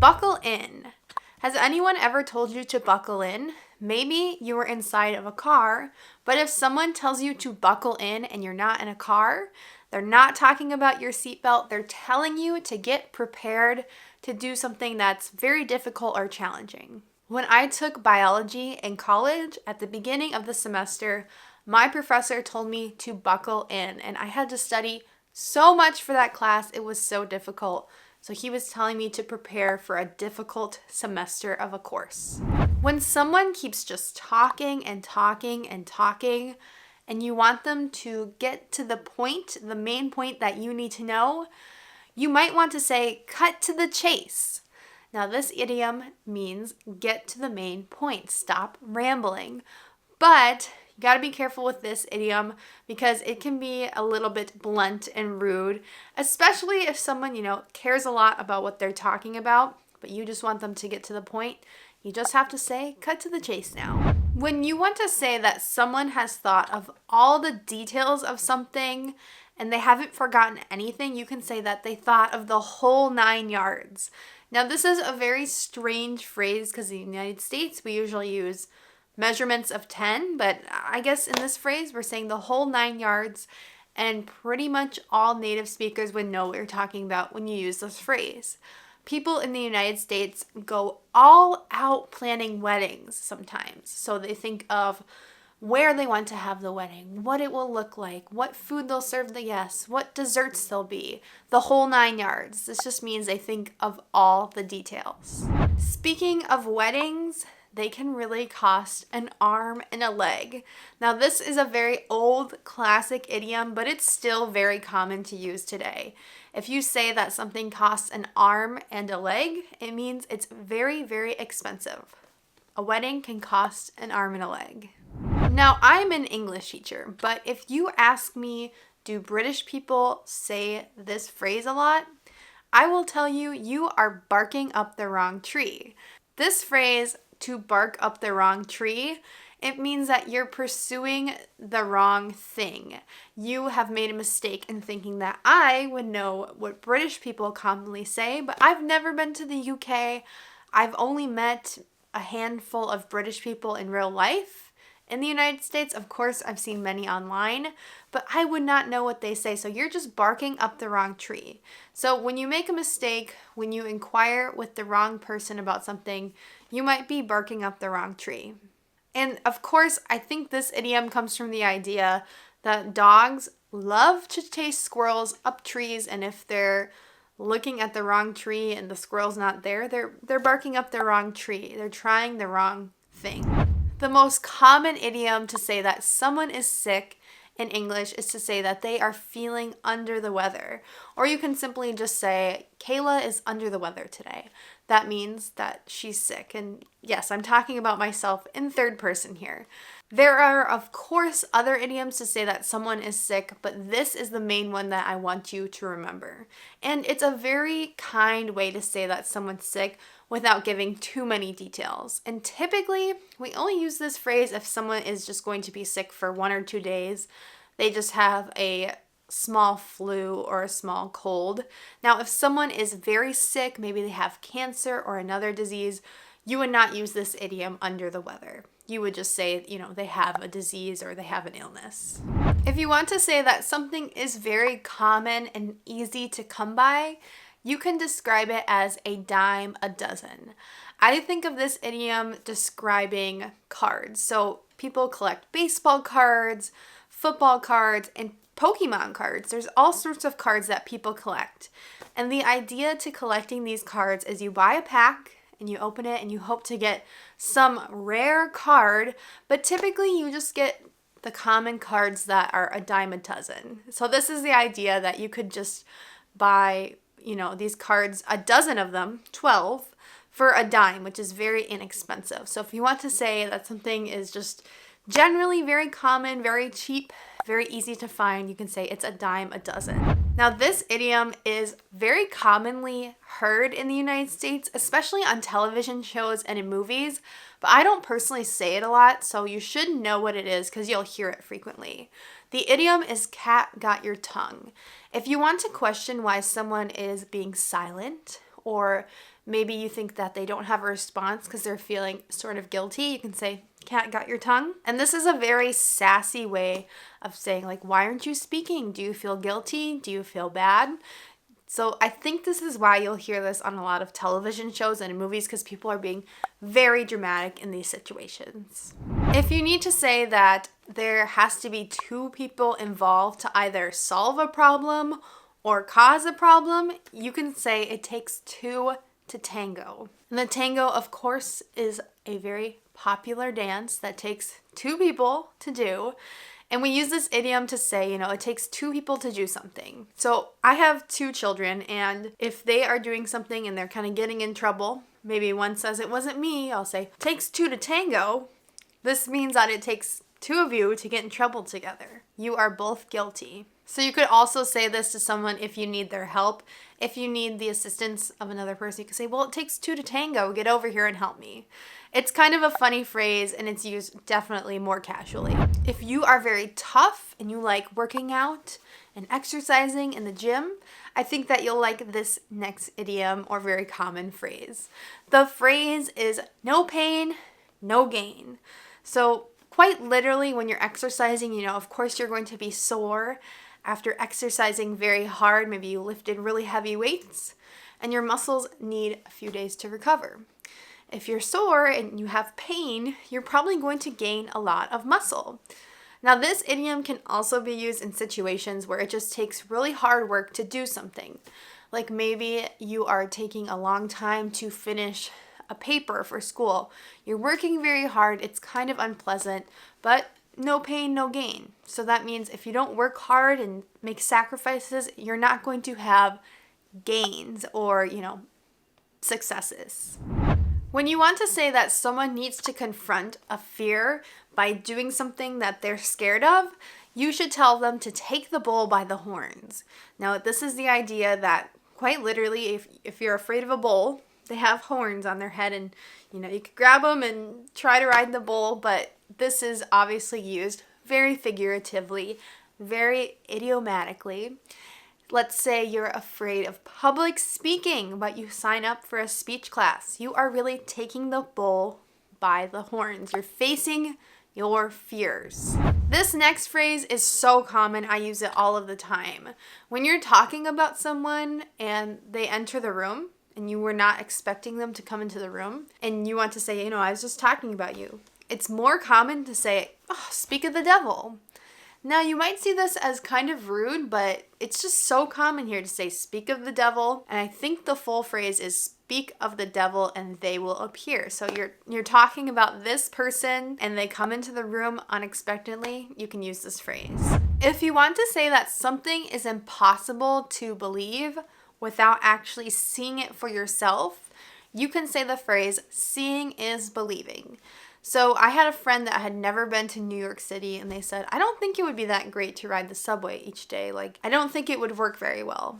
Buckle in. Has anyone ever told you to buckle in? Maybe you were inside of a car, but if someone tells you to buckle in and you're not in a car, they're not talking about your seatbelt. They're telling you to get prepared to do something that's very difficult or challenging. When I took biology in college, at the beginning of the semester, my professor told me to buckle in, and I had to study so much for that class. It was so difficult. So he was telling me to prepare for a difficult semester of a course. When someone keeps just talking and talking and talking, and you want them to get to the point, the main point that you need to know, you might want to say, cut to the chase. Now, this idiom means get to the main point, stop rambling. But you got to be careful with this idiom because it can be a little bit blunt and rude, especially if someone, cares a lot about what they're talking about, but you just want them to get to the point. You just have to say, cut to the chase now. When you want to say that someone has thought of all the details of something and they haven't forgotten anything, you can say that they thought of the whole 9 yards. Now, this is a very strange phrase because in the United States, we usually use measurements of 10, but I guess in this phrase, we're saying the whole 9 yards, and pretty much all native speakers would know what you're talking about when you use this phrase. People in the United States go all out planning weddings sometimes. So they think of where they want to have the wedding, what it will look like, what food they'll serve the guests, what desserts there'll be, the whole 9 yards. This just means they think of all the details. Speaking of weddings, they can really cost an arm and a leg. Now, this is a very old classic idiom, but it's still very common to use today. If you say that something costs an arm and a leg, it means it's very, very expensive. A wedding can cost an arm and a leg. Now, I'm an English teacher, but if you ask me, do British people say this phrase a lot? I will tell you, you are barking up the wrong tree. This phrase, to bark up the wrong tree, it means that you're pursuing the wrong thing. You have made a mistake in thinking that I would know what British people commonly say, but I've never been to the UK. I've only met a handful of British people in real life. In the United States, of course, I've seen many online, but I would not know what they say. So you're just barking up the wrong tree. So when you make a mistake, when you inquire with the wrong person about something, you might be barking up the wrong tree. And of course, I think this idiom comes from the idea that dogs love to chase squirrels up trees, and if they're looking at the wrong tree and the squirrel's not there, they're barking up the wrong tree. They're trying the wrong thing. The most common idiom to say that someone is sick in English is to say that they are feeling under the weather. Or you can simply just say, Kayla is under the weather today. That means that she's sick. And yes, I'm talking about myself in third person here. There are, of course, other idioms to say that someone is sick, but this is the main one that I want you to remember. And it's a very kind way to say that someone's sick without giving too many details. And typically, we only use this phrase if someone is just going to be sick for 1 or 2 days. They just have a small flu or a small cold. Now, if someone is very sick, maybe they have cancer or another disease, you would not use this idiom under the weather. You would just say, they have a disease or they have an illness. If you want to say that something is very common and easy to come by, you can describe it as a dime a dozen. I think of this idiom describing cards. So people collect baseball cards, football cards, and Pokemon cards. There's all sorts of cards that people collect. And the idea to collecting these cards is you buy a pack and you open it and you hope to get some rare card, but typically you just get the common cards that are a dime a dozen. So this is the idea that you could just buy these cards, a dozen of them, 12, for a dime, which is very inexpensive. So if you want to say that something is just generally very common, very cheap, very easy to find, you can say it's a dime a dozen. Now, this idiom is very commonly heard in the United States, especially on television shows and in movies, but I don't personally say it a lot, so you should know what it is because you'll hear it frequently. The idiom is cat got your tongue. If you want to question why someone is being silent or maybe you think that they don't have a response because they're feeling sort of guilty, you can say, "Cat, got your tongue?" And this is a very sassy way of saying, like, why aren't you speaking? Do you feel guilty? Do you feel bad? So I think this is why you'll hear this on a lot of television shows and movies, because people are being very dramatic in these situations. If you need to say that there has to be two people involved to either solve a problem or cause a problem, you can say it takes two to tango. And the tango, of course, is a very popular dance that takes two people to do. And we use this idiom to say, it takes two people to do something. So I have two children, and if they are doing something and they're kind of getting in trouble, maybe one says, "It wasn't me," I'll say, "Takes two to tango." This means that it takes two of you to get in trouble together. You are both guilty. So you could also say this to someone if you need their help. If you need the assistance of another person, you could say, "Well, it takes two to tango. Get over here and help me." It's kind of a funny phrase, and it's used definitely more casually. If you are very tough and you like working out and exercising in the gym, I think that you'll like this next idiom or very common phrase. The phrase is "no pain, no gain." So quite literally, when you're exercising, of course you're going to be sore after exercising very hard. Maybe you lifted really heavy weights and your muscles need a few days to recover. If you're sore and you have pain, you're probably going to gain a lot of muscle. Now, this idiom can also be used in situations where it just takes really hard work to do something. Like maybe you are taking a long time to finish a paper for school. You're working very hard, it's kind of unpleasant, but no pain, no gain. So that means if you don't work hard and make sacrifices, you're not going to have gains or, successes. When you want to say that someone needs to confront a fear by doing something that they're scared of, you should tell them to take the bull by the horns. Now, this is the idea that quite literally, if you're afraid of a bull, they have horns on their head and, you could grab them and try to ride the bull, but this is obviously used very figuratively, very idiomatically. Let's say you're afraid of public speaking, but you sign up for a speech class. You are really taking the bull by the horns. You're facing your fears. This next phrase is so common, I use it all of the time. When you're talking about someone and they enter the room and you were not expecting them to come into the room and you want to say, I was just talking about you. It's more common to say, "Oh, speak of the devil." Now, you might see this as kind of rude, but it's just so common here to say "speak of the devil." And I think the full phrase is "speak of the devil and they will appear." So you're talking about this person and they come into the room unexpectedly, you can use this phrase. If you want to say that something is impossible to believe without actually seeing it for yourself, you can say the phrase "seeing is believing." So I had a friend that had never been to New York City and they said, "I don't think it would be that great to ride the subway each day. I don't think it would work very well."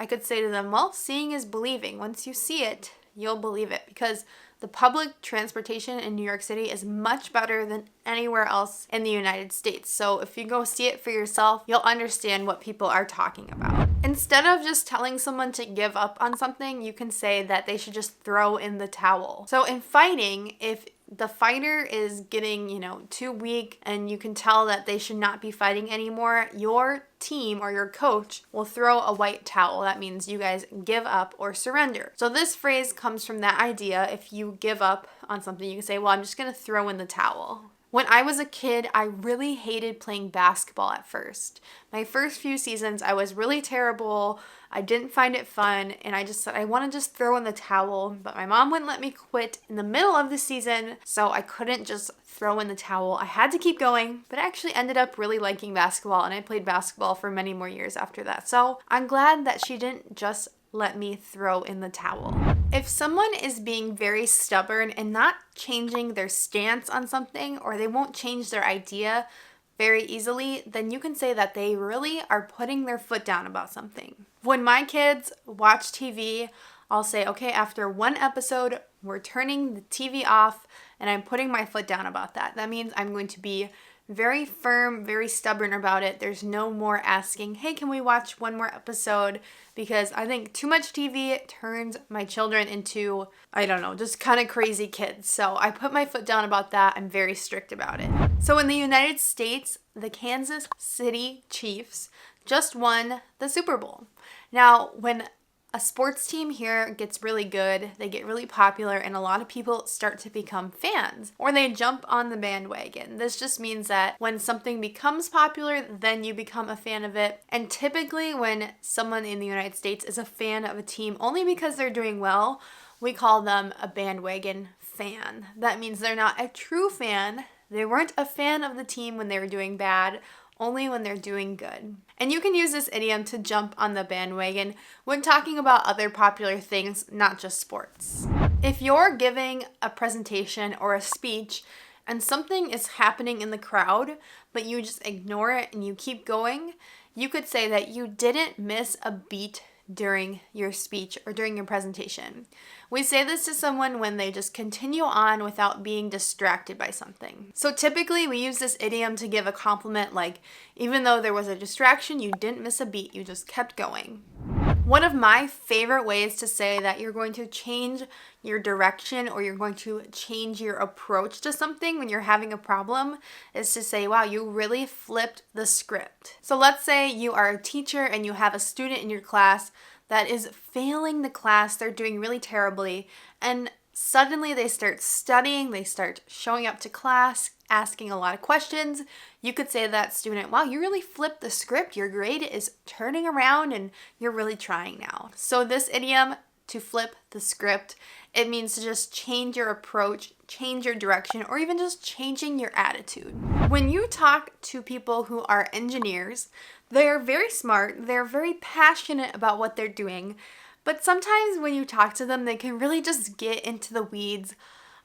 I could say to them, "Well, seeing is believing. Once you see it, you'll believe it," because the public transportation in New York City is much better than anywhere else in the United States. So if you go see it for yourself, you'll understand what people are talking about. Instead of just telling someone to give up on something, you can say that they should just throw in the towel. So in fighting, if the fighter is getting, too weak and you can tell that they should not be fighting anymore, your team or your coach will throw a white towel. That means you guys give up or surrender. So this phrase comes from that idea. If you give up on something, you can say, "Well, I'm just going to throw in the towel." When I was a kid, I really hated playing basketball at first. My first few seasons, I was really terrible. I didn't find it fun, and I just said, I want to just throw in the towel, but my mom wouldn't let me quit in the middle of the season, so I couldn't just throw in the towel. I had to keep going, but I actually ended up really liking basketball, and I played basketball for many more years after that. So I'm glad that she didn't just let me throw in the towel. If someone is being very stubborn and not changing their stance on something, or they won't change their idea very easily, then you can say that they really are putting their foot down about something. When my kids watch TV, I'll say, "Okay, after one episode, we're turning the TV off and I'm putting my foot down about that." That means I'm going to be very firm, very stubborn about it. There's no more asking, hey, can we watch one more episode? Because I think too much TV turns my children into, I don't know, just kind of crazy kids. So I put my foot down about that. I'm very strict about it. So in the United States, the Kansas City Chiefs just won the Super Bowl. Now, when a sports team here gets really good, they get really popular, and a lot of people start to become fans, or they jump on the bandwagon. This just means that when something becomes popular, then you become a fan of it. And typically when someone in the United States is a fan of a team only because they're doing well, we call them a bandwagon fan. That means they're not a true fan. They weren't a fan of the team when they were doing bad, only when they're doing good. And you can use this idiom to jump on the bandwagon when talking about other popular things, not just sports. If you're giving a presentation or a speech and something is happening in the crowd, but you just ignore it and you keep going, you could say that you didn't miss a beat during your speech or during your presentation. We say this to someone when they just continue on without being distracted by something. So typically we use this idiom to give a compliment like, even though there was a distraction, you didn't miss a beat, you just kept going. One of my favorite ways to say that you're going to change your direction or you're going to change your approach to something when you're having a problem is to say, wow, you really flipped the script. So let's say you are a teacher and you have a student in your class that is failing the class, they're doing really terribly, and suddenly they start studying, they start showing up to class, asking a lot of questions. You could say to that student, wow, you really flipped the script. Your grade is turning around and you're really trying now. So this idiom, to flip the script, it means to just change your approach, change your direction, or even just changing your attitude. When you talk to people who are engineers, they're very smart, they're very passionate about what they're doing, but sometimes when you talk to them, they can really just get into the weeds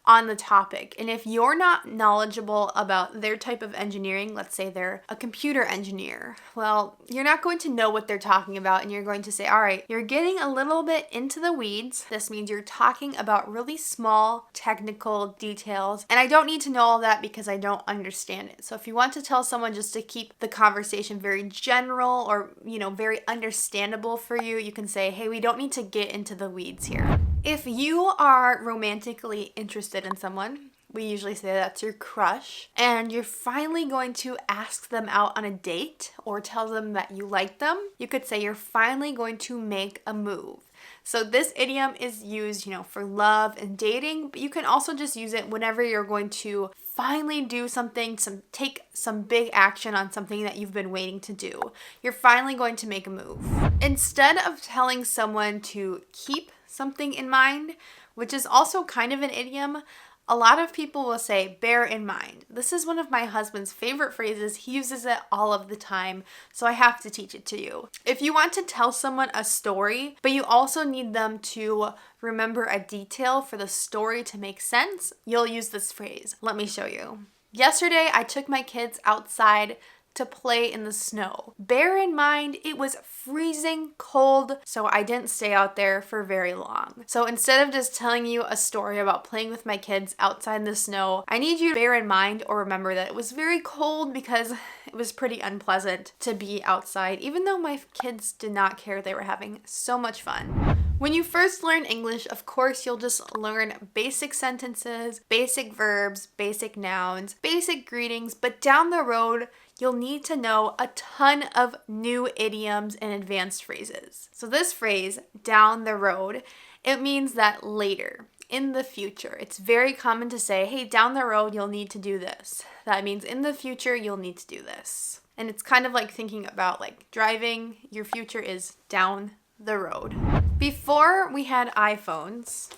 on the topic. And if you're not knowledgeable about their type of engineering, let's say they're a computer engineer, well, you're not going to know what they're talking about, and you're going to say, all right, you're getting a little bit into the weeds. This means you're talking about really small technical details, and I don't need to know all that because I don't understand it. So if you want to tell someone just to keep the conversation very general or, very understandable for you, you can say, hey, we don't need to get into the weeds here. If you are romantically interested in someone, we usually say that's your crush, and you're finally going to ask them out on a date or tell them that you like them, you could say you're finally going to make a move. So this idiom is used, for love and dating, but you can also just use it whenever you're going to finally do something, take some big action on something that you've been waiting to do. You're finally going to make a move. Instead of telling someone to keep something in mind, which is also kind of an idiom, a lot of people will say, bear in mind. This is one of my husband's favorite phrases. He uses it all of the time, so I have to teach it to you. If you want to tell someone a story, but you also need them to remember a detail for the story to make sense, you'll use this phrase. Let me show you. Yesterday, I took my kids outside to play in the snow. Bear in mind, it was freezing cold, so I didn't stay out there for very long. So instead of just telling you a story about playing with my kids outside in the snow, I need you to bear in mind or remember that it was very cold because it was pretty unpleasant to be outside, even though my kids did not care. They were having so much fun. When you first learn English, of course, you'll just learn basic sentences, basic verbs, basic nouns, basic greetings, but down the road, you'll need to know a ton of new idioms and advanced phrases. So this phrase, down the road, it means that later, in the future. It's very common to say, hey, down the road, you'll need to do this. That means in the future, you'll need to do this. And it's kind of like thinking about driving. Your future is down the road. Before we had iPhones,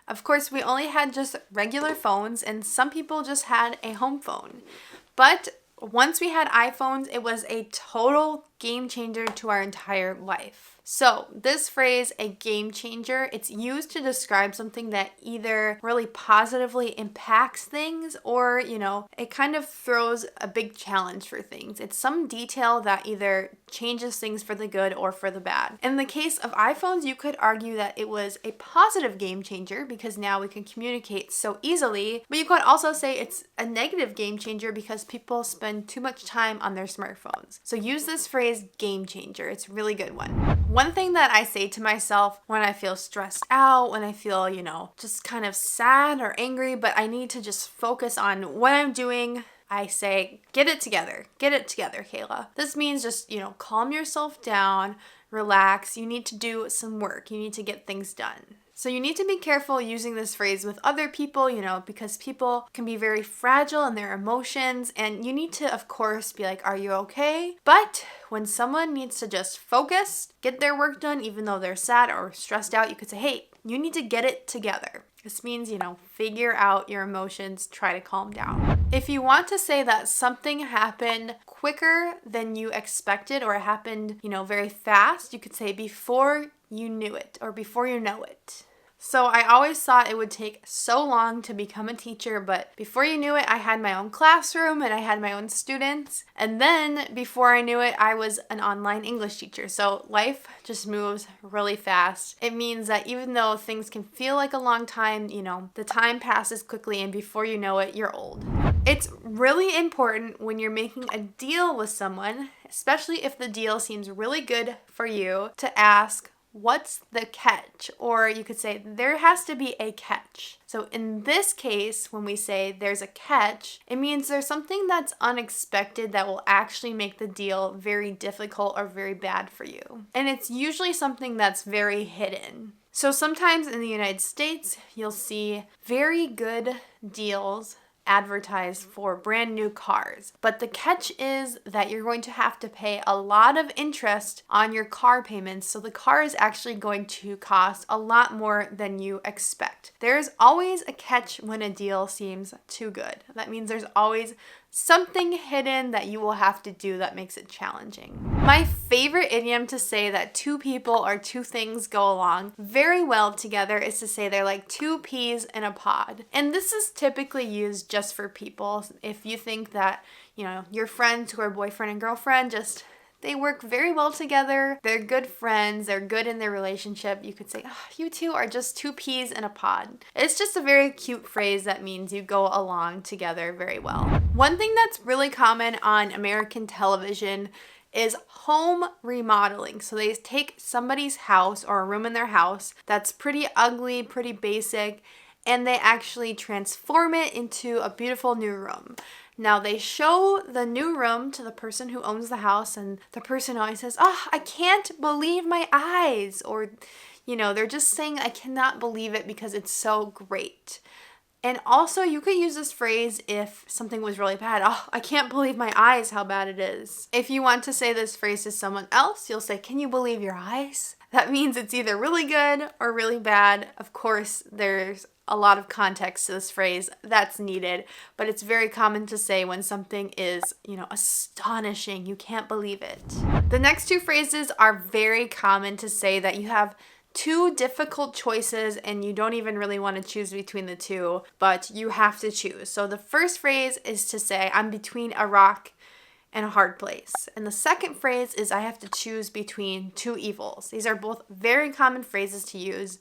of course, we only had just regular phones, and some people just had a home phone. But once we had iPhones, it was a total game changer to our entire life. So this phrase, a game changer, it's used to describe something that either really positively impacts things or, it kind of throws a big challenge for things. It's some detail that either changes things for the good or for the bad. In the case of iPhones, you could argue that it was a positive game changer because now we can communicate so easily, but you could also say it's a negative game changer because people spend too much time on their smartphones. So use this phrase, game changer. It's a really good one. One thing that I say to myself when I feel stressed out, when I feel, just kind of sad or angry, but I need to just focus on what I'm doing, I say, get it together, Kayla. This means just, calm yourself down, relax. You need to do some work. You need to get things done. So you need to be careful using this phrase with other people, because people can be very fragile in their emotions, and you need to, of course, be like, are you okay? But when someone needs to just focus, get their work done, even though they're sad or stressed out, you could say, hey, you need to get it together. This means, figure out your emotions, try to calm down. If you want to say that something happened quicker than you expected or it happened, very fast, you could say before you knew it or before you know it. So I always thought it would take so long to become a teacher, but before you knew it, I had my own classroom and I had my own students. And then before I knew it, I was an online English teacher. So life just moves really fast. It means that even though things can feel like a long time, the time passes quickly and before you know it, you're old. It's really important when you're making a deal with someone, especially if the deal seems really good for you, to ask, what's the catch? Or you could say, there has to be a catch. So in this case, when we say there's a catch, it means there's something that's unexpected that will actually make the deal very difficult or very bad for you. And it's usually something that's very hidden. So sometimes in the United States, you'll see very good deals advertised for brand new cars. But the catch is that you're going to have to pay a lot of interest on your car payments. So the car is actually going to cost a lot more than you expect. There's always a catch when a deal seems too good. That means there's always something hidden that you will have to do that makes it challenging. My favorite idiom to say that two people or two things go along very well together is to say they're like two peas in a pod. And this is typically used just for people. If you think that, your friends who are boyfriend and girlfriend they work very well together. They're good friends. They're good in their relationship. You could say, you two are just two peas in a pod. It's just a very cute phrase that means you go along together very well. One thing that's really common on American television is home remodeling. So they take somebody's house or a room in their house that's pretty ugly, pretty basic, and they actually transform it into a beautiful new room. Now they show the new room to the person who owns the house, and the person always says, I can't believe my eyes. Or, they're just saying, I cannot believe it because it's so great. And also you could use this phrase if something was really bad. I can't believe my eyes, how bad it is. If you want to say this phrase to someone else, you'll say, can you believe your eyes? That means it's either really good or really bad. Of course, there's a lot of context to this phrase that's needed, but it's very common to say when something is, astonishing. You can't believe it. The next two phrases are very common to say that you have two difficult choices and you don't even really want to choose between the two, but you have to choose. So the first phrase is to say, I'm between a rock and a hard place. And the second phrase is, I have to choose between two evils. These are both very common phrases to use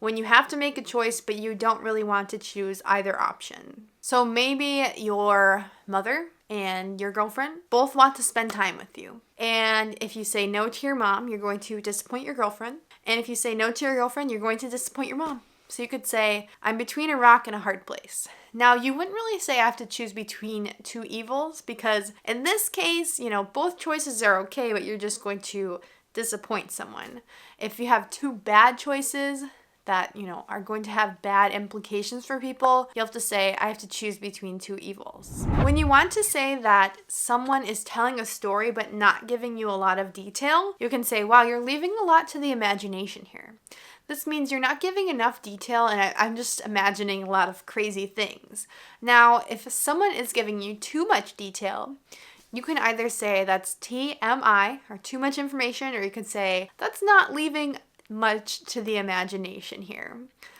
when you have to make a choice, but you don't really want to choose either option. So maybe your mother and your girlfriend both want to spend time with you. And if you say no to your mom, you're going to disappoint your girlfriend. And if you say no to your girlfriend, you're going to disappoint your mom. So you could say, I'm between a rock and a hard place. Now, you wouldn't really say I have to choose between two evils because in this case, both choices are okay, but you're just going to disappoint someone. If you have two bad choices that, are going to have bad implications for people, you have to say, I have to choose between two evils. When you want to say that someone is telling a story but not giving you a lot of detail, you can say, wow, you're leaving a lot to the imagination here. This means you're not giving enough detail and I'm just imagining a lot of crazy things. Now, if someone is giving you too much detail, You can either say that's TMI, or too much information, or you could say that's not leaving much to the imagination here.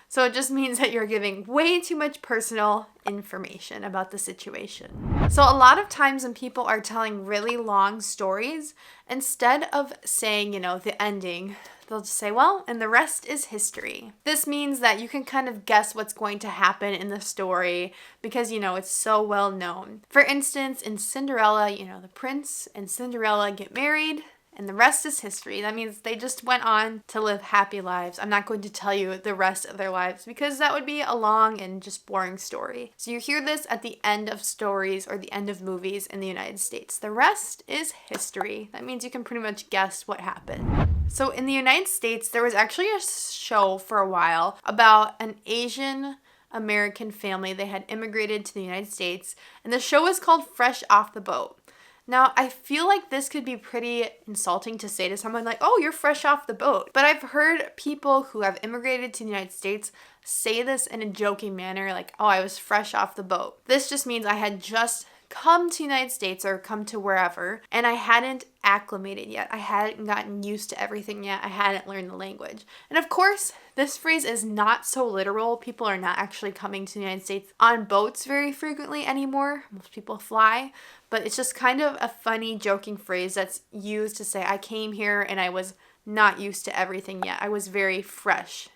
So it just means that you're giving way too much personal information about the situation. So a lot of times when people are telling really long stories, instead of saying, the ending, they'll just say, well, and the rest is history. This means that you can kind of guess what's going to happen in the story because, it's so well known. For instance, in Cinderella, the prince and Cinderella get married, and the rest is history. That means they just went on to live happy lives. I'm not going to tell you the rest of their lives because that would be a long and just boring story. So you hear this at the end of stories or the end of movies in the United States. The rest is history. That means you can pretty much guess what happened. So in the United States, there was actually a show for a while about an Asian American family. They had immigrated to the United States, and the show was called Fresh Off the Boat. Now, I feel like this could be pretty insulting to say to someone like, oh, you're fresh off the boat. But I've heard people who have immigrated to the United States say this in a joking manner, like, oh, I was fresh off the boat. This just means I had just come to the United States or come to wherever, and I hadn't acclimated yet. I hadn't gotten used to everything yet. I hadn't learned the language. And of course, this phrase is not so literal. People are not actually coming to the United States on boats very frequently anymore. Most people fly. But it's just kind of a funny, joking phrase that's used to say, I came here and I was not used to everything yet. I was very fresh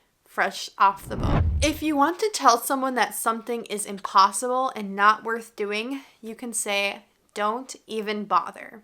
off the boat. If you want to tell someone that something is impossible and not worth doing, you can say, don't even bother.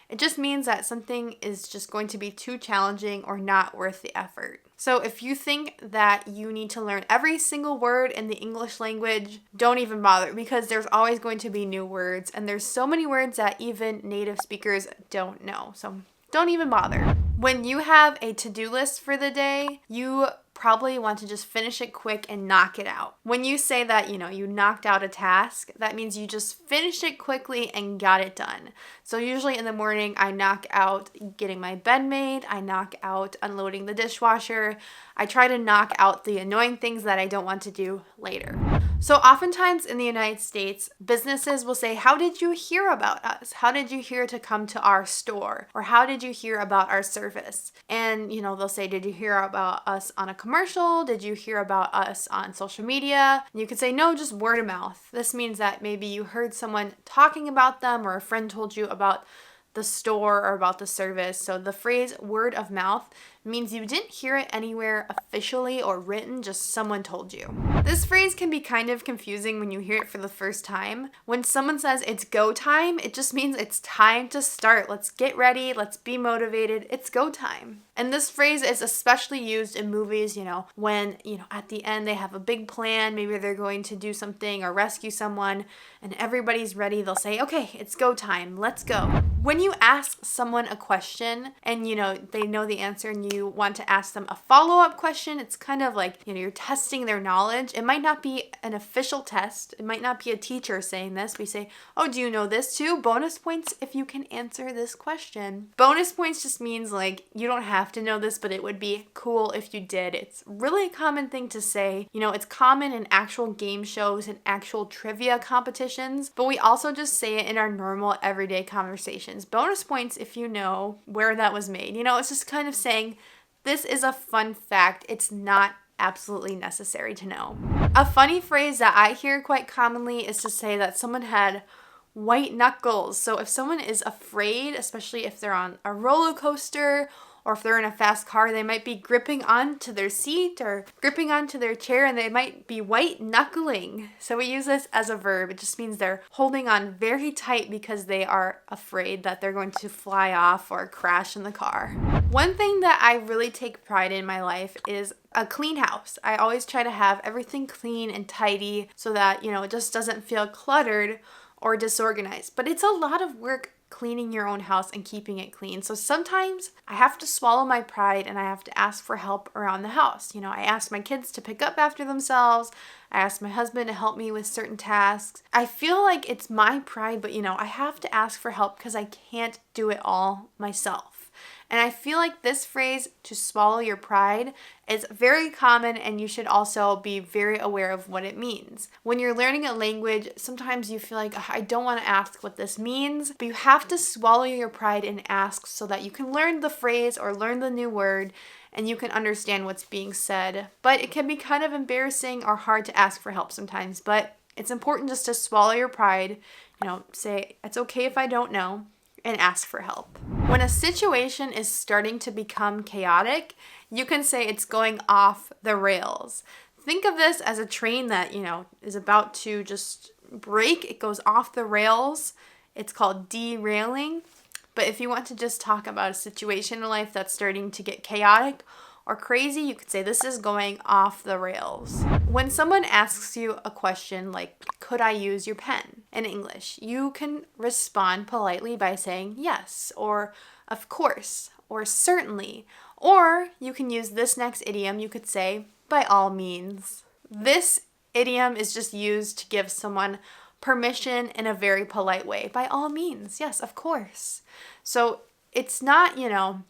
It just means that something is just going to be too challenging or not worth the effort. So if you think that you need to learn every single word in the English language, don't even bother because there's always going to be new words and there's so many words that even native speakers don't know. So don't even bother. When you have a to-do list for the day, you probably want to just finish it quick and knock it out. When you say that, you knocked out a task, that means you just finished it quickly and got it done. So usually in the morning, I knock out getting my bed made, I knock out unloading the dishwasher, I try to knock out the annoying things that I don't want to do later. So oftentimes in the United States, businesses will say, how did you hear about us? How did you hear to come to our store? Or how did you hear about our service? And, they'll say, did you hear about us on a commercial? Did you hear about us on social media? And you could say, no, just word of mouth. This means that maybe you heard someone talking about them or a friend told you about the store or about the service. So the phrase word of mouth means you didn't hear it anywhere officially or written, just someone told you. This phrase can be kind of confusing when you hear it for the first time. When someone says it's go time, it just means it's time to start. Let's get ready. Let's be motivated. It's go time. And this phrase is especially used in movies, when, at the end they have a big plan. Maybe they're going to do something or rescue someone and everybody's ready. They'll say, okay, it's go time. Let's go. When you ask someone a question and, they know the answer and you want to ask them a follow-up question, it's kind of like, you're testing their knowledge. It might not be an official test. It might not be a teacher saying this. We say, oh, do you know this too? Bonus points if you can answer this question. Bonus points just means like you don't have to know this, but it would be cool if you did. It's really a common thing to say. It's common in actual game shows and actual trivia competitions, but we also just say it in our normal everyday conversations. Bonus points if you know where that was made. It's just kind of saying, this is a fun fact. It's not absolutely necessary to know. A funny phrase that I hear quite commonly is to say that someone had white knuckles. So if someone is afraid, especially if they're on a roller coaster or if they're in a fast car, they might be gripping onto their seat or gripping onto their chair and they might be white knuckling. So we use this as a verb. It just means they're holding on very tight because they are afraid that they're going to fly off or crash in the car. One thing that I really take pride in my life is a clean house. I always try to have everything clean and tidy so that, it just doesn't feel cluttered or disorganized. But it's a lot of work cleaning your own house and keeping it clean. So sometimes I have to swallow my pride and I have to ask for help around the house. I ask my kids to pick up after themselves. I ask my husband to help me with certain tasks. I feel like it's my pride, but I have to ask for help because I can't do it all myself. And I feel like this phrase, to swallow your pride, is very common, and you should also be very aware of what it means. When you're learning a language, sometimes you feel like, I don't want to ask what this means, but you have to swallow your pride and ask so that you can learn the phrase or learn the new word and you can understand what's being said. But it can be kind of embarrassing or hard to ask for help sometimes, but it's important just to swallow your pride, say, it's okay if I don't know, and ask for help. When a situation is starting to become chaotic, you can say it's going off the rails. Think of this as a train that, is about to just break. It goes off the rails. It's called derailing. But if you want to just talk about a situation in life that's starting to get chaotic or crazy, you could say this is going off the rails. When someone asks you a question like, could I use your pen in English, you can respond politely by saying yes, or of course, or certainly. Or you can use this next idiom. You could say, by all means. This idiom is just used to give someone permission in a very polite way. By all means, yes, of course. So it's not,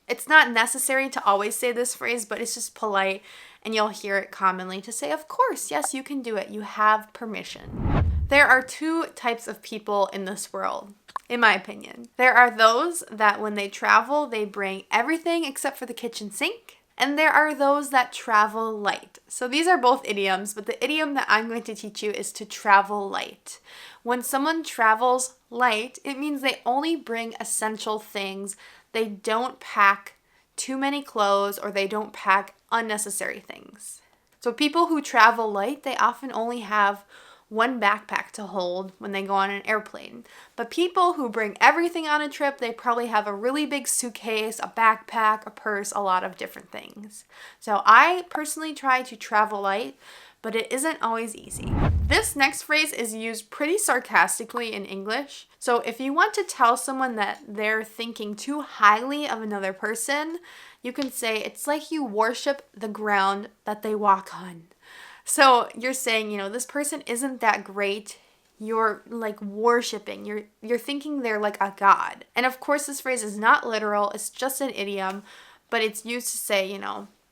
it's not necessary to always say this phrase, but it's just polite, and you'll hear it commonly to say, of course, yes, you can do it. You have permission. There are two types of people in this world, in my opinion. There are those that when they travel, they bring everything except for the kitchen sink. And there are those that travel light. So these are both idioms, but the idiom that I'm going to teach you is to travel light. When someone travels light, it means they only bring essential things. They don't pack too many clothes, or they don't pack unnecessary things. So people who travel light, they often only have one backpack to hold when they go on an airplane. But people who bring everything on a trip, they probably have a really big suitcase, a backpack, a purse, a lot of different things. So I personally try to travel light, but it isn't always easy. This next phrase is used pretty sarcastically in English. So if you want to tell someone that they're thinking too highly of another person, you can say it's like you worship the ground that they walk on. So you're saying, this person isn't that great. You're like worshiping. You're thinking they're like a god. And of course, this phrase is not literal. It's just an idiom, but it's used to say,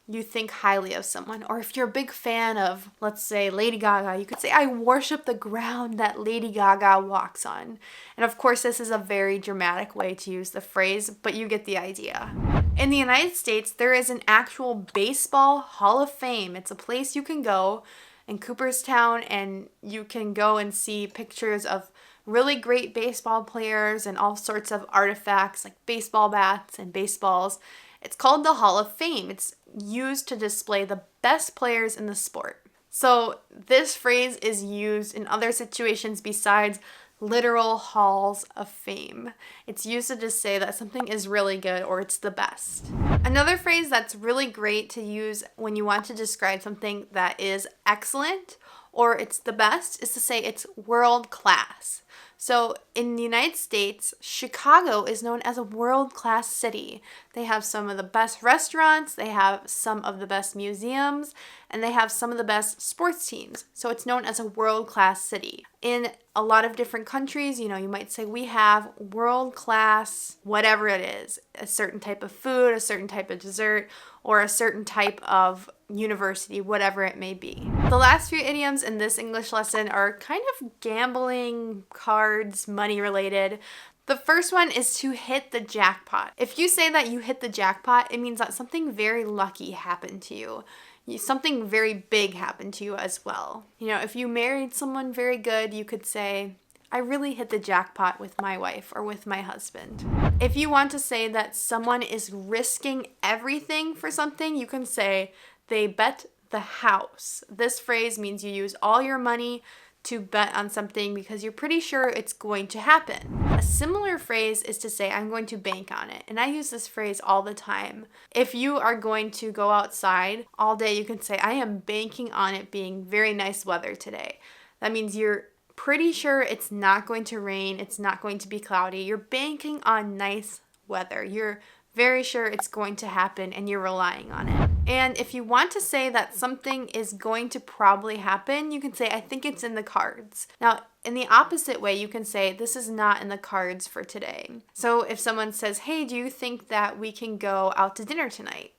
you think highly of someone. Or if you're a big fan of, let's say, Lady Gaga, you could say, I worship the ground that Lady Gaga walks on. And of course, this is a very dramatic way to use the phrase, but you get the idea. In the United States, there is an actual baseball Hall of Fame. It's a place you can go in Cooperstown, and you can go and see pictures of really great baseball players and all sorts of artifacts like baseball bats and baseballs. It's called the Hall of Fame. It's used to display the best players in the sport. So this phrase is used in other situations besides literal halls of fame. It's used to just say that something is really good or it's the best. Another phrase that's really great to use when you want to describe something that is excellent or it's the best is to say it's world class. So in the United States, Chicago is known as a world-class city. They have some of the best restaurants, they have some of the best museums, and they have some of the best sports teams. So it's known as a world-class city. In a lot of different countries, you might say we have world-class whatever it is, a certain type of food, a certain type of dessert, or a certain type of university, whatever it may be. The last few idioms in this English lesson are kind of gambling, cards, money related. The first one is to hit the jackpot. If you say that you hit the jackpot, it means that something very lucky happened to you. Something very big happened to you as well. If you married someone very good, you could say, I really hit the jackpot with my wife or with my husband. If you want to say that someone is risking everything for something, you can say they bet the house. This phrase means you use all your money to bet on something because you're pretty sure it's going to happen. A similar phrase is to say, I'm going to bank on it. And I use this phrase all the time. If you are going to go outside all day, you can say, I am banking on it being very nice weather today. That means you're pretty sure it's not going to rain, it's not going to be cloudy. You're banking on nice weather. You're very sure it's going to happen and you're relying on it. And if you want to say that something is going to probably happen, you can say, I think it's in the cards. Now, in the opposite way, you can say, this is not in the cards for today. So if someone says, hey, do you think that we can go out to dinner tonight?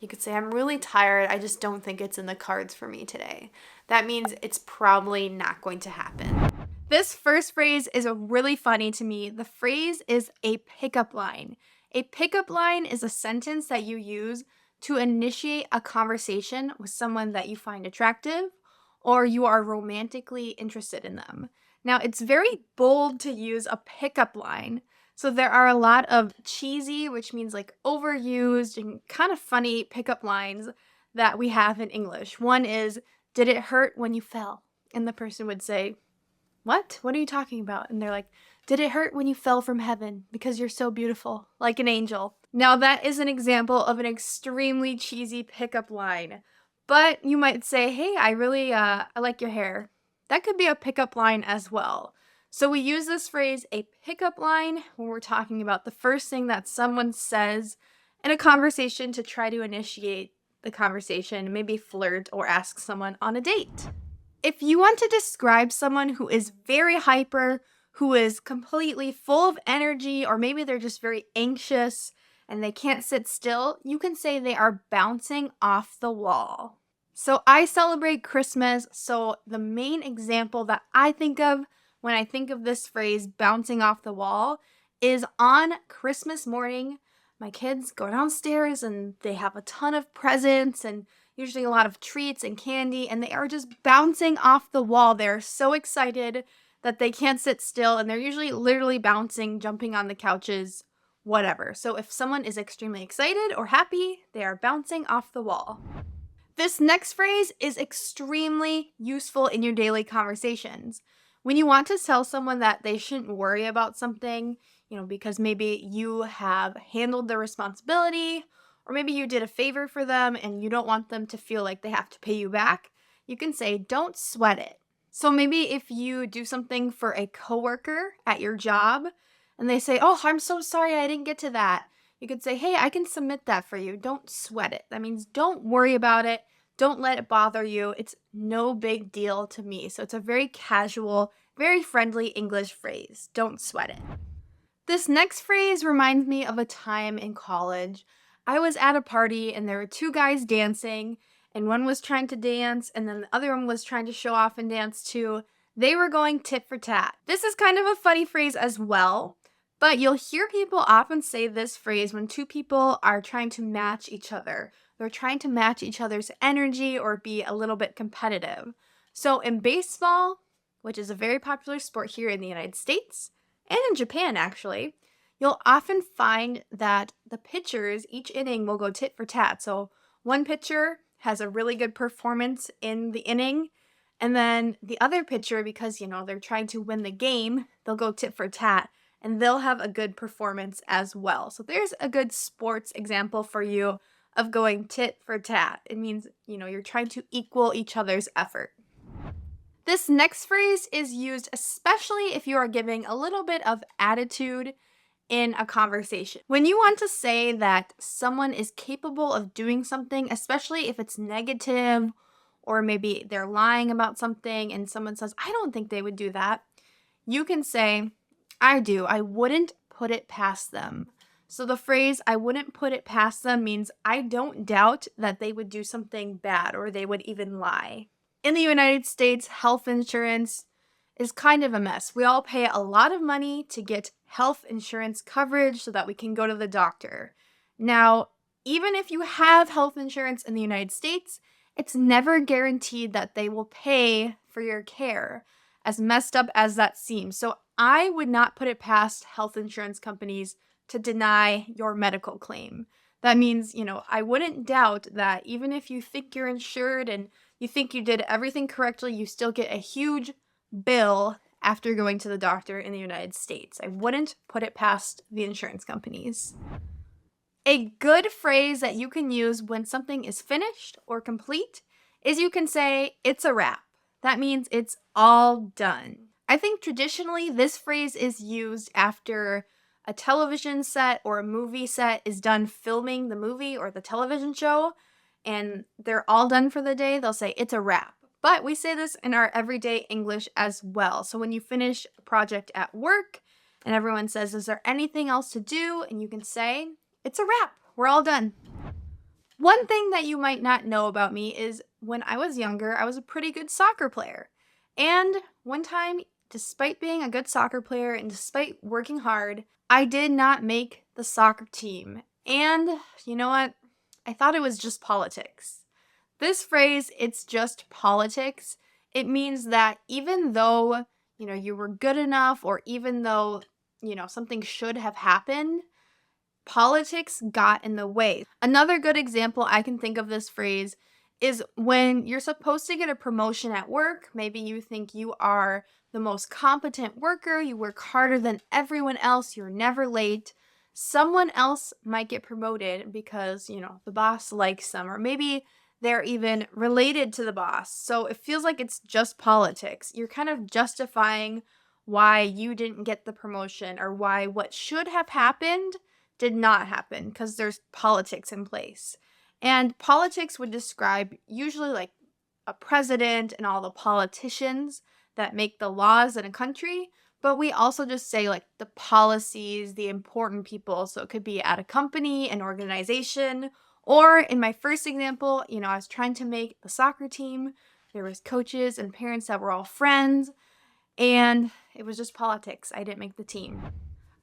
You could say, I'm really tired. I just don't think it's in the cards for me today. That means it's probably not going to happen. This first phrase is really funny to me. The phrase is a pickup line. A pickup line is a sentence that you use to initiate a conversation with someone that you find attractive or you are romantically interested in them. Now, it's very bold to use a pickup line. So there are a lot of cheesy, which means like overused and kind of funny pickup lines that we have in English. One is, did it hurt when you fell? And the person would say, what? What are you talking about? And they're like, did it hurt when you fell from heaven because you're so beautiful, like an angel? Now, that is an example of an extremely cheesy pickup line. But you might say, hey, I like your hair. That could be a pickup line as well. So we use this phrase, a pickup line, when we're talking about the first thing that someone says in a conversation to try to initiate the conversation, maybe flirt or ask someone on a date. If you want to describe someone who is very hyper, who is completely full of energy, or maybe they're just very anxious and they can't sit still, you can say they are bouncing off the wall. So I celebrate Christmas, so the main example that I think of when I think of this phrase, bouncing off the wall, is on Christmas morning. My kids go downstairs and they have a ton of presents and usually a lot of treats and candy, and they are just bouncing off the wall. They're so excited that they can't sit still, and they're usually literally bouncing, jumping on the couches, whatever. So if someone is extremely excited or happy, they are bouncing off the wall. This next phrase is extremely useful in your daily conversations. When you want to tell someone that they shouldn't worry about something, because maybe you have handled the responsibility, or maybe you did a favor for them and you don't want them to feel like they have to pay you back, you can say, don't sweat it. So maybe if you do something for a coworker at your job and they say, oh, I'm so sorry, I didn't get to that. You could say, hey, I can submit that for you. Don't sweat it. That means don't worry about it. Don't let it bother you. It's no big deal to me. So it's a very casual, very friendly English phrase. Don't sweat it. This next phrase reminds me of a time in college. I was at a party and there were two guys dancing, and one was trying to dance and then the other one was trying to show off and dance too. They were going tit for tat. This is kind of a funny phrase as well, but you'll hear people often say this phrase when two people are trying to match each other. They're trying to match each other's energy or be a little bit competitive. So in baseball, which is a very popular sport here in the United States, and in Japan actually, you'll often find that the pitchers, each inning will go tit for tat. So one pitcher has a really good performance in the inning, and then the other pitcher, because they're trying to win the game, they'll go tit for tat and they'll have a good performance as well. So there's a good sports example for you of going tit for tat. It means, you're trying to equal each other's effort. This next phrase is used especially if you are giving a little bit of attitude in a conversation. When you want to say that someone is capable of doing something, especially if it's negative or maybe they're lying about something and someone says, I don't think they would do that, you can say, I do. I wouldn't put it past them. So the phrase, I wouldn't put it past them, means I don't doubt that they would do something bad or they would even lie. In the United States, health insurance is kind of a mess. We all pay a lot of money to get health insurance coverage so that we can go to the doctor. Now, even if you have health insurance in the United States, it's never guaranteed that they will pay for your care, as messed up as that seems. So I would not put it past health insurance companies to deny your medical claim. That means, I wouldn't doubt that even if you think you're insured and you think you did everything correctly, you still get a huge bill after going to the doctor in the United States. I wouldn't put it past the insurance companies. A good phrase that you can use when something is finished or complete is you can say, it's a wrap. That means it's all done. I think traditionally this phrase is used after a television set or a movie set is done filming the movie or the television show, and they're all done for the day, they'll say it's a wrap. But we say this in our everyday English as well. So when you finish a project at work and everyone says, is there anything else to do? And you can say, it's a wrap. We're all done. One thing that you might not know about me is when I was younger, I was a pretty good soccer player. And one time, despite being a good soccer player and despite working hard, I did not make the soccer team. And you know what? I thought it was just politics. This phrase, it's just politics, it means that even though, you were good enough, or even though, something should have happened, politics got in the way. Another good example I can think of this phrase is when you're supposed to get a promotion at work. Maybe you think you are the most competent worker, you work harder than everyone else, you're never late. Someone else might get promoted because, the boss likes them, or maybe they're even related to the boss. So it feels like it's just politics. You're kind of justifying why you didn't get the promotion, or why what should have happened did not happen, because there's politics in place. And politics would describe usually like a president and all the politicians that make the laws in a country. But we also just say like the policies, the important people. So it could be at a company, an organization, or in my first example, I was trying to make the soccer team. There was coaches and parents that were all friends, and it was just politics. I didn't make the team.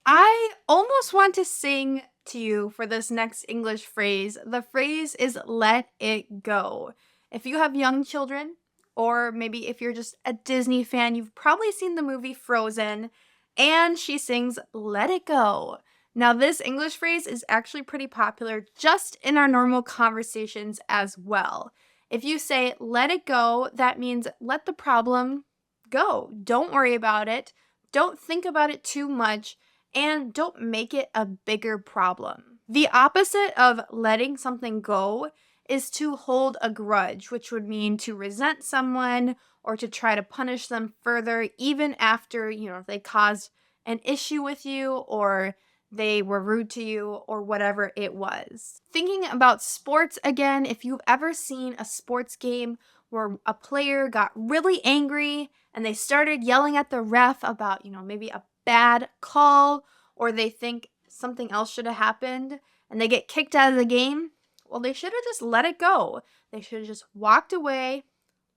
I almost want to sing to you for this next English phrase. The phrase is let it go. If you have young children, or maybe if you're just a Disney fan, you've probably seen the movie Frozen, and she sings let it go. Now, this English phrase is actually pretty popular just in our normal conversations as well. If you say let it go, that means let the problem go. Don't worry about it. Don't think about it too much. And don't make it a bigger problem. The opposite of letting something go is to hold a grudge, which would mean to resent someone or to try to punish them further, even after, they caused an issue with you, or they were rude to you, or whatever it was. Thinking about sports again, if you've ever seen a sports game where a player got really angry and they started yelling at the ref about, maybe a bad call, or they think something else should have happened and they get kicked out of the game, well, they should have just let it go. They should have just walked away,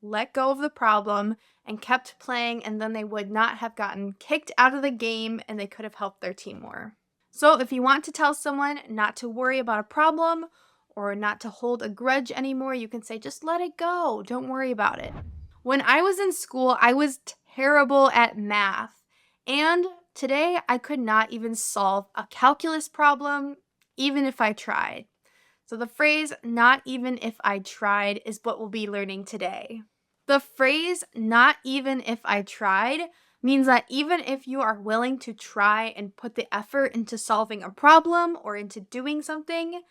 let go of the problem, and kept playing, and then they would not have gotten kicked out of the game, and they could have helped their team more. So if you want to tell someone not to worry about a problem or not to hold a grudge anymore, you can say, just let it go. Don't worry about it. When I was in school, I was terrible at math. And today, I could not even solve a calculus problem, even if I tried. So the phrase, not even if I tried, is what we'll be learning today. The phrase, not even if I tried, means that even if you are willing to try and put the effort into solving a problem or into doing something,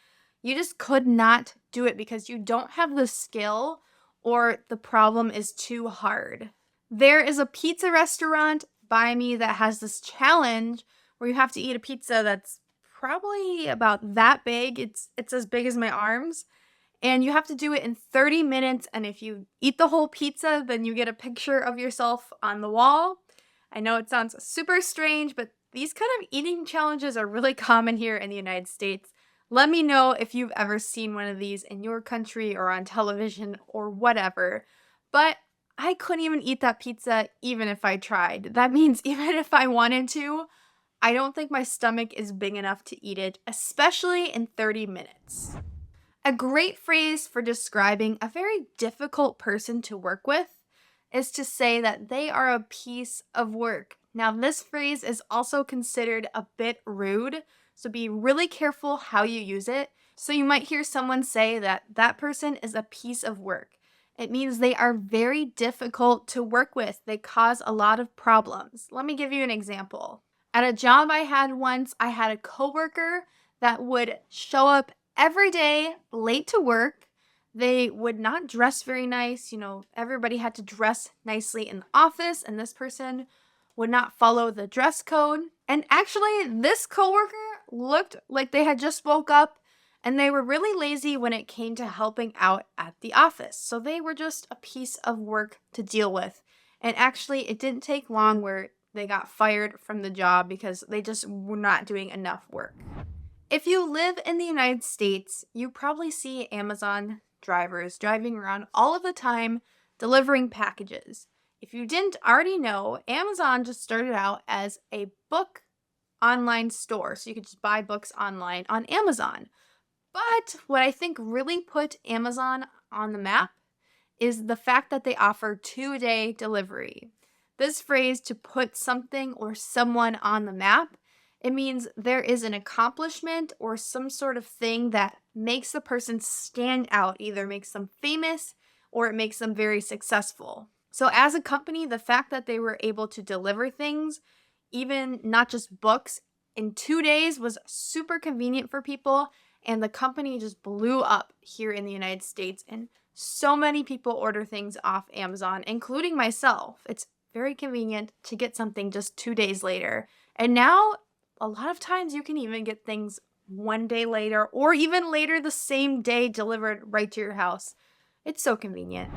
you just could not do it because you don't have the skill or the problem is too hard. There is a pizza restaurant by me that has this challenge where you have to eat a pizza that's probably about that big. It's as big as my arms. And you have to do it in 30 minutes. And if you eat the whole pizza, then you get a picture of yourself on the wall. I know it sounds super strange, but these kind of eating challenges are really common here in the United States. Let me know if you've ever seen one of these in your country or on television or whatever. But I couldn't even eat that pizza even if I tried. That means even if I wanted to, I don't think my stomach is big enough to eat it, especially in 30 minutes. A great phrase for describing a very difficult person to work with is to say that they are a piece of work. Now, this phrase is also considered a bit rude, so be really careful how you use it. So you might hear someone say that that person is a piece of work. It means they are very difficult to work with. They cause a lot of problems. Let me give you an example. At a job I had once, I had a coworker that would show up every day late to work. They would not dress very nice. Everybody had to dress nicely in the office, and this person would not follow the dress code. And actually, this coworker looked like they had just woke up And they were really lazy when it came to helping out at the office. So they were just a piece of work to deal with. And actually, it didn't take long where they got fired from the job because they just were not doing enough work. If you live in the United States, you probably see Amazon drivers driving around all of the time delivering packages. If you didn't already know, Amazon just started out as a book online store, so you could just buy books online on Amazon. But what I think really put Amazon on the map is the fact that they offer 2-day delivery. This phrase, to put something or someone on the map, it means there is an accomplishment or some sort of thing that makes the person stand out, either makes them famous or it makes them very successful. So as a company, the fact that they were able to deliver things, even not just books, in 2 days was super convenient for people, and the company just blew up here in the United States, and so many people order things off Amazon, including myself. It's very convenient to get something just 2 days later. And now, a lot of times you can even get things 1 day later or even later the same day delivered right to your house. It's so convenient.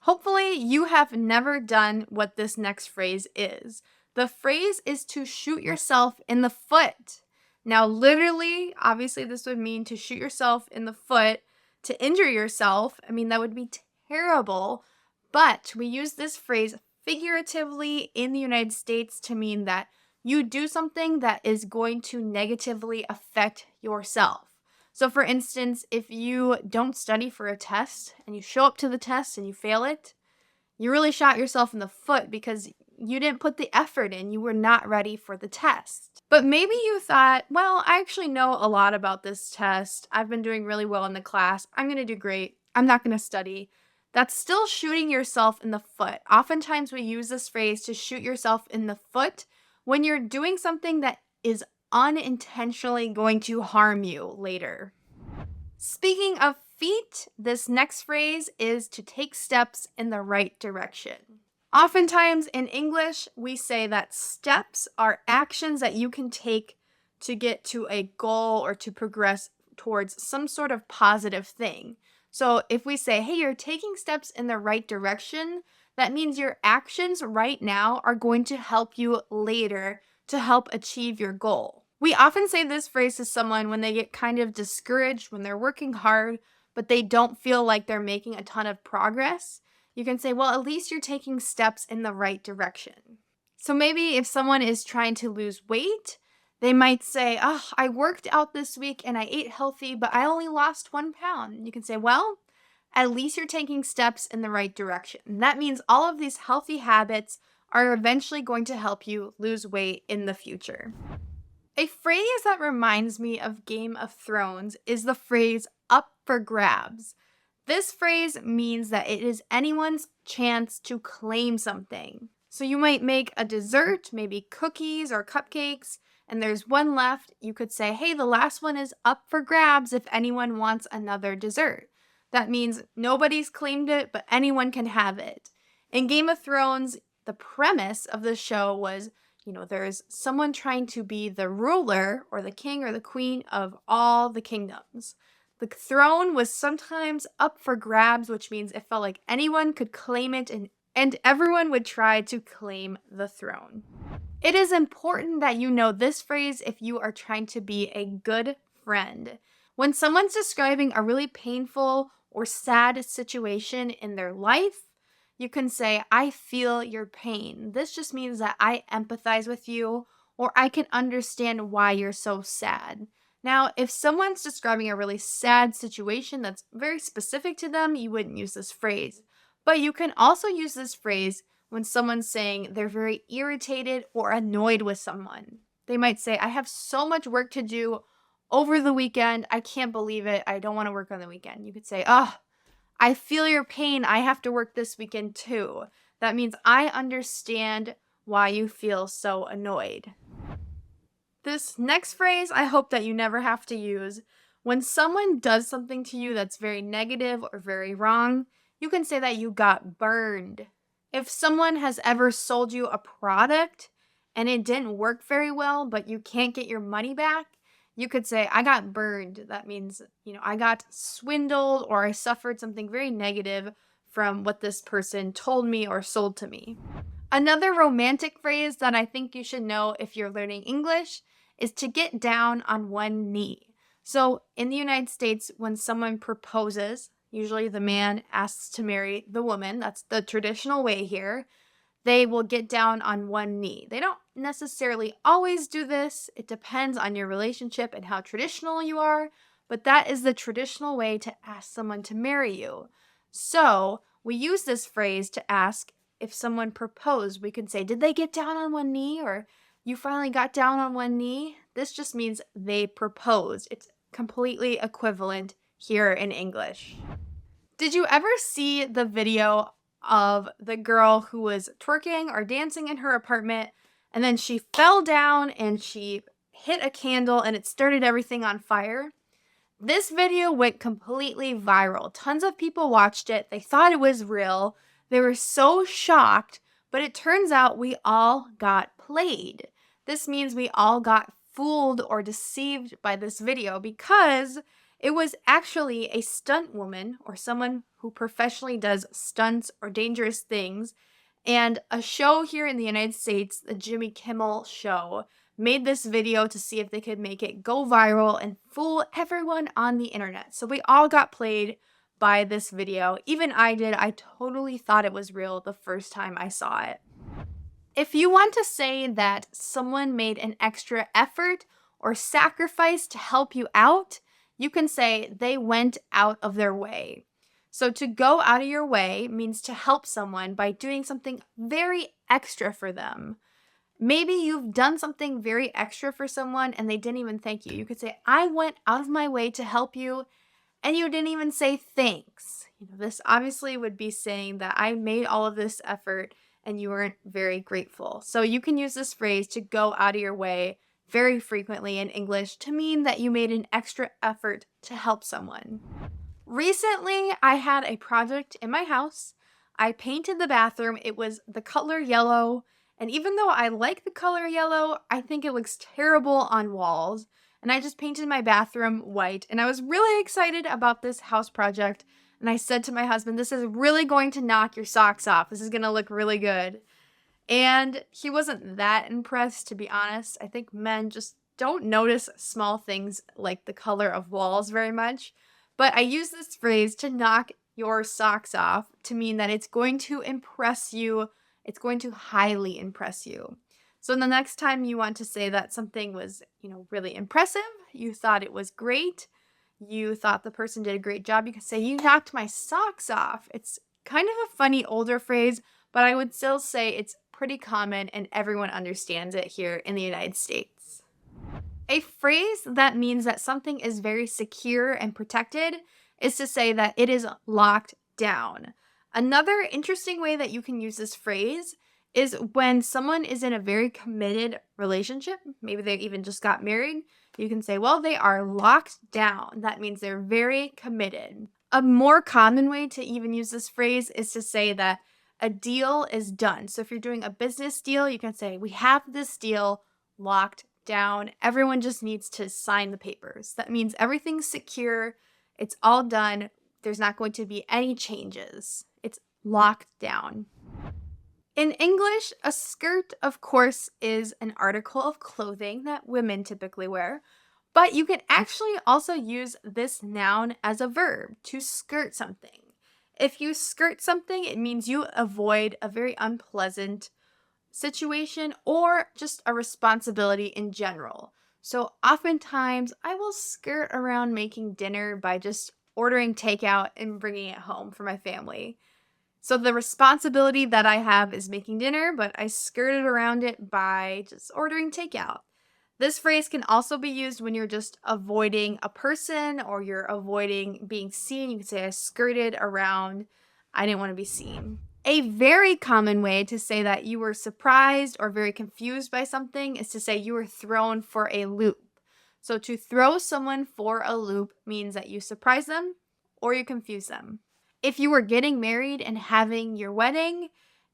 Hopefully, you have never done what this next phrase is. The phrase is to shoot yourself in the foot. Now, literally, obviously, this would mean to shoot yourself in the foot, to injure yourself. I mean, that would be terrible. But we use this phrase figuratively in the United States to mean that you do something that is going to negatively affect yourself. So, for instance, if you don't study for a test and you show up to the test and you fail it, you really shot yourself in the foot because you didn't put the effort in. You were not ready for the test. But maybe you thought, well, I actually know a lot about this test. I've been doing really well in the class. I'm going to do great. I'm not going to study. That's still shooting yourself in the foot. Oftentimes we use this phrase to shoot yourself in the foot when you're doing something that is unintentionally going to harm you later. Speaking of feet, this next phrase is to take steps in the right direction. Oftentimes in English, we say that steps are actions that you can take to get to a goal or to progress towards some sort of positive thing. So if we say, hey, you're taking steps in the right direction, that means your actions right now are going to help you later to help achieve your goal. We often say this phrase to someone when they get kind of discouraged, when they're working hard, but they don't feel like they're making a ton of progress. You can say, well, at least you're taking steps in the right direction. So maybe if someone is trying to lose weight, they might say, oh, I worked out this week and I ate healthy, but I only lost 1 pound. You can say, well, at least you're taking steps in the right direction. And that means all of these healthy habits are eventually going to help you lose weight in the future. A phrase that reminds me of Game of Thrones is the phrase up for grabs. This phrase means that it is anyone's chance to claim something. So you might make a dessert, maybe cookies or cupcakes, and there's one left. You could say, hey, the last one is up for grabs if anyone wants another dessert. That means nobody's claimed it, but anyone can have it. In Game of Thrones, the premise of the show was, there's someone trying to be the ruler or the king or the queen of all the kingdoms. The throne was sometimes up for grabs, which means it felt like anyone could claim it and everyone would try to claim the throne. It is important that you know this phrase if you are trying to be a good friend. When someone's describing a really painful or sad situation in their life, you can say, I feel your pain. This just means that I empathize with you, or I can understand why you're so sad. Now, if someone's describing a really sad situation that's very specific to them, you wouldn't use this phrase. But you can also use this phrase when someone's saying they're very irritated or annoyed with someone. They might say, I have so much work to do over the weekend. I can't believe it. I don't want to work on the weekend. You could say, I feel your pain. I have to work this weekend too. That means I understand why you feel so annoyed. This next phrase, I hope that you never have to use. When someone does something to you that's very negative or very wrong, you can say that you got burned. If someone has ever sold you a product and it didn't work very well, but you can't get your money back, You could say, I got burned. That means, I got swindled or I suffered something very negative from what this person told me or sold to me. Another romantic phrase that I think you should know if you're learning English is to get down on one knee. So in the United States, when someone proposes, usually the man asks to marry the woman, that's the traditional way here, they will get down on one knee. They don't necessarily always do this. It depends on your relationship and how traditional you are, but that is the traditional way to ask someone to marry you. So we use this phrase to ask if someone proposed. We could say, did they get down on one knee? Or you finally got down on one knee? This just means they proposed. It's completely equivalent here in English. Did you ever see the video of the girl who was twerking or dancing in her apartment and then she fell down and she hit a candle and it started everything on fire? This video went completely viral. Tons of people watched it. They thought it was real. They were so shocked, but it turns out we all got played. This means we all got fooled or deceived by this video because it was actually a stunt woman or someone who professionally does stunts or dangerous things. And a show here in the United States, the Jimmy Kimmel Show, made this video to see if they could make it go viral and fool everyone on the internet. So we all got played by this video. Even I did. I totally thought it was real the first time I saw it. If you want to say that someone made an extra effort or sacrifice to help you out, you can say they went out of their way. So to go out of your way means to help someone by doing something very extra for them. Maybe you've done something very extra for someone and they didn't even thank you. You could say, I went out of my way to help you and you didn't even say thanks. This obviously would be saying that I made all of this effort and you weren't very grateful. So you can use this phrase to go out of your way very frequently in English to mean that you made an extra effort to help someone. Recently, I had a project in my house. I painted the bathroom. It was the color yellow. And even though I like the color yellow, I think it looks terrible on walls. And I just painted my bathroom white. And I was really excited about this house project. And I said to my husband, this is really going to knock your socks off. This is going to look really good. And he wasn't that impressed, to be honest. I think men just don't notice small things like the color of walls very much. But I use this phrase to knock your socks off to mean that it's going to impress you. It's going to highly impress you. So the next time you want to say that something was, really impressive, you thought it was great, you thought the person did a great job, you can say, you knocked my socks off. It's kind of a funny older phrase, but I would still say it's pretty common and everyone understands it here in the United States. A phrase that means that something is very secure and protected is to say that it is locked down. Another interesting way that you can use this phrase is when someone is in a very committed relationship. Maybe they even just got married. You can say, well, they are locked down. That means they're very committed. A more common way to even use this phrase is to say that a deal is done. So if you're doing a business deal, you can say, we have this deal locked down. Everyone just needs to sign the papers. That means everything's secure. It's all done. There's not going to be any changes. It's locked down. In English, a skirt, of course, is an article of clothing that women typically wear, but you can actually also use this noun as a verb, to skirt something. If you skirt something, it means you avoid a very unpleasant situation or just a responsibility in general. So oftentimes, I will skirt around making dinner by just ordering takeout and bringing it home for my family. So the responsibility that I have is making dinner, but I skirted around it by just ordering takeout. This phrase can also be used when you're just avoiding a person or you're avoiding being seen. You can say, I skirted around. I didn't want to be seen. A very common way to say that you were surprised or very confused by something is to say you were thrown for a loop. So to throw someone for a loop means that you surprise them or you confuse them. If you were getting married and having your wedding,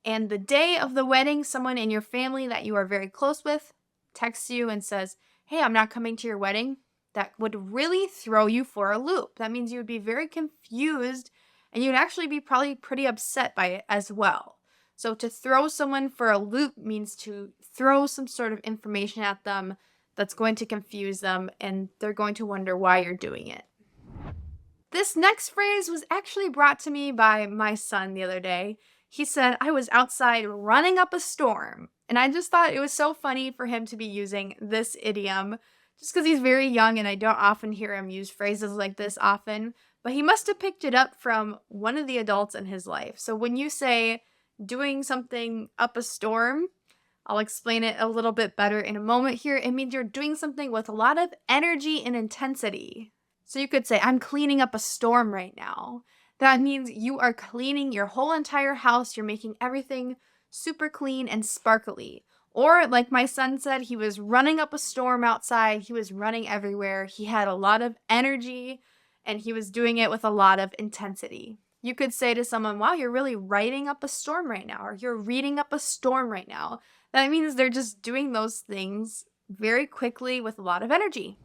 and the day of the wedding, someone in your family that you are very close with texts you and says, hey, I'm not coming to your wedding, that would really throw you for a loop. That means you would be very confused and you'd actually be probably pretty upset by it as well. So to throw someone for a loop means to throw some sort of information at them that's going to confuse them and they're going to wonder why you're doing it. This next phrase was actually brought to me by my son the other day. He said, I was outside running up a storm. And I just thought it was so funny for him to be using this idiom just because he's very young and I don't often hear him use phrases like this often. But he must have picked it up from one of the adults in his life. So when you say doing something up a storm, I'll explain it a little bit better in a moment here. It means you're doing something with a lot of energy and intensity. So you could say, I'm cleaning up a storm right now. That means you are cleaning your whole entire house. You're making everything super clean and sparkly. Or like my son said, he was running up a storm outside. He was running everywhere. He had a lot of energy and he was doing it with a lot of intensity. You could say to someone, wow, you're really writing up a storm right now, or you're reading up a storm right now. That means they're just doing those things very quickly with a lot of energy.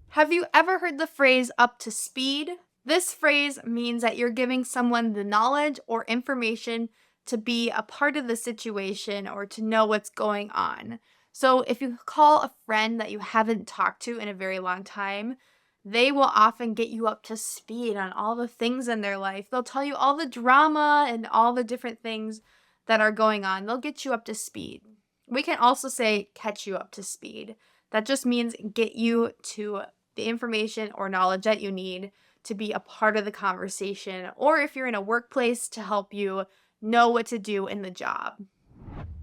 Have you ever heard the phrase up to speed? This phrase means that you're giving someone the knowledge or information to be a part of the situation or to know what's going on. So if you call a friend that you haven't talked to in a very long time, they will often get you up to speed on all the things in their life. They'll tell you all the drama and all the different things that are going on. They'll get you up to speed. We can also say catch you up to speed. That just means get you to the information or knowledge that you need to be a part of the conversation, or if you're in a workplace, to help you know what to do in the job.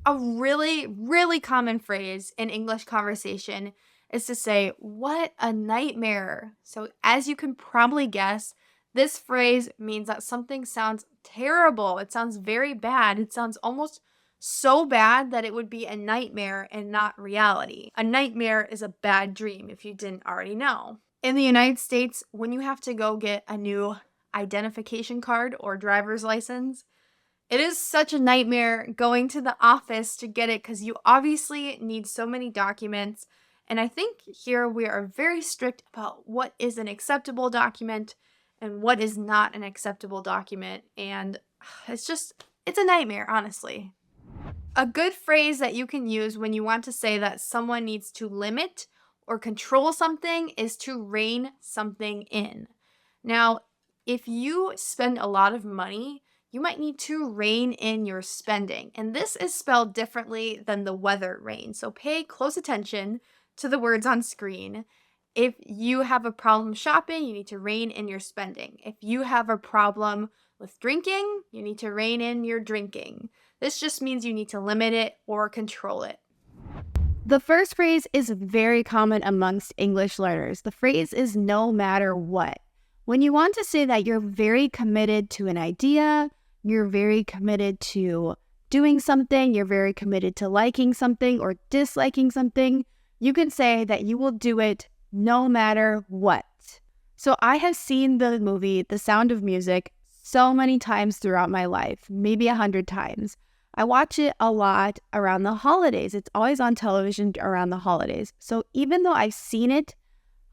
A really, really common phrase in English conversation is to say, what a nightmare. So as you can probably guess, this phrase means that something sounds terrible. It sounds very bad. It sounds almost so bad that it would be a nightmare and not reality. A nightmare is a bad dream, if you didn't already know. In the United States, when you have to go get a new identification card or driver's license, it is such a nightmare going to the office to get it because you obviously need so many documents. And I think here we are very strict about what is an acceptable document and what is not an acceptable document. And it's a nightmare, honestly. A good phrase that you can use when you want to say that someone needs to limit or control something is to rein something in. Now, if you spend a lot of money, you might need to rein in your spending. And this is spelled differently than the weather rain. So pay close attention to the words on screen. If you have a problem shopping, you need to rein in your spending. If you have a problem with drinking, you need to rein in your drinking. This just means you need to limit it or control it. The first phrase is very common amongst English learners. The phrase is no matter what. When you want to say that you're very committed to an idea, you're very committed to doing something, you're very committed to liking something or disliking something, you can say that you will do it no matter what. So I have seen the movie The Sound of Music so many times throughout my life, maybe 100 times. I watch it a lot around the holidays. It's always on television around the holidays. So even though I've seen it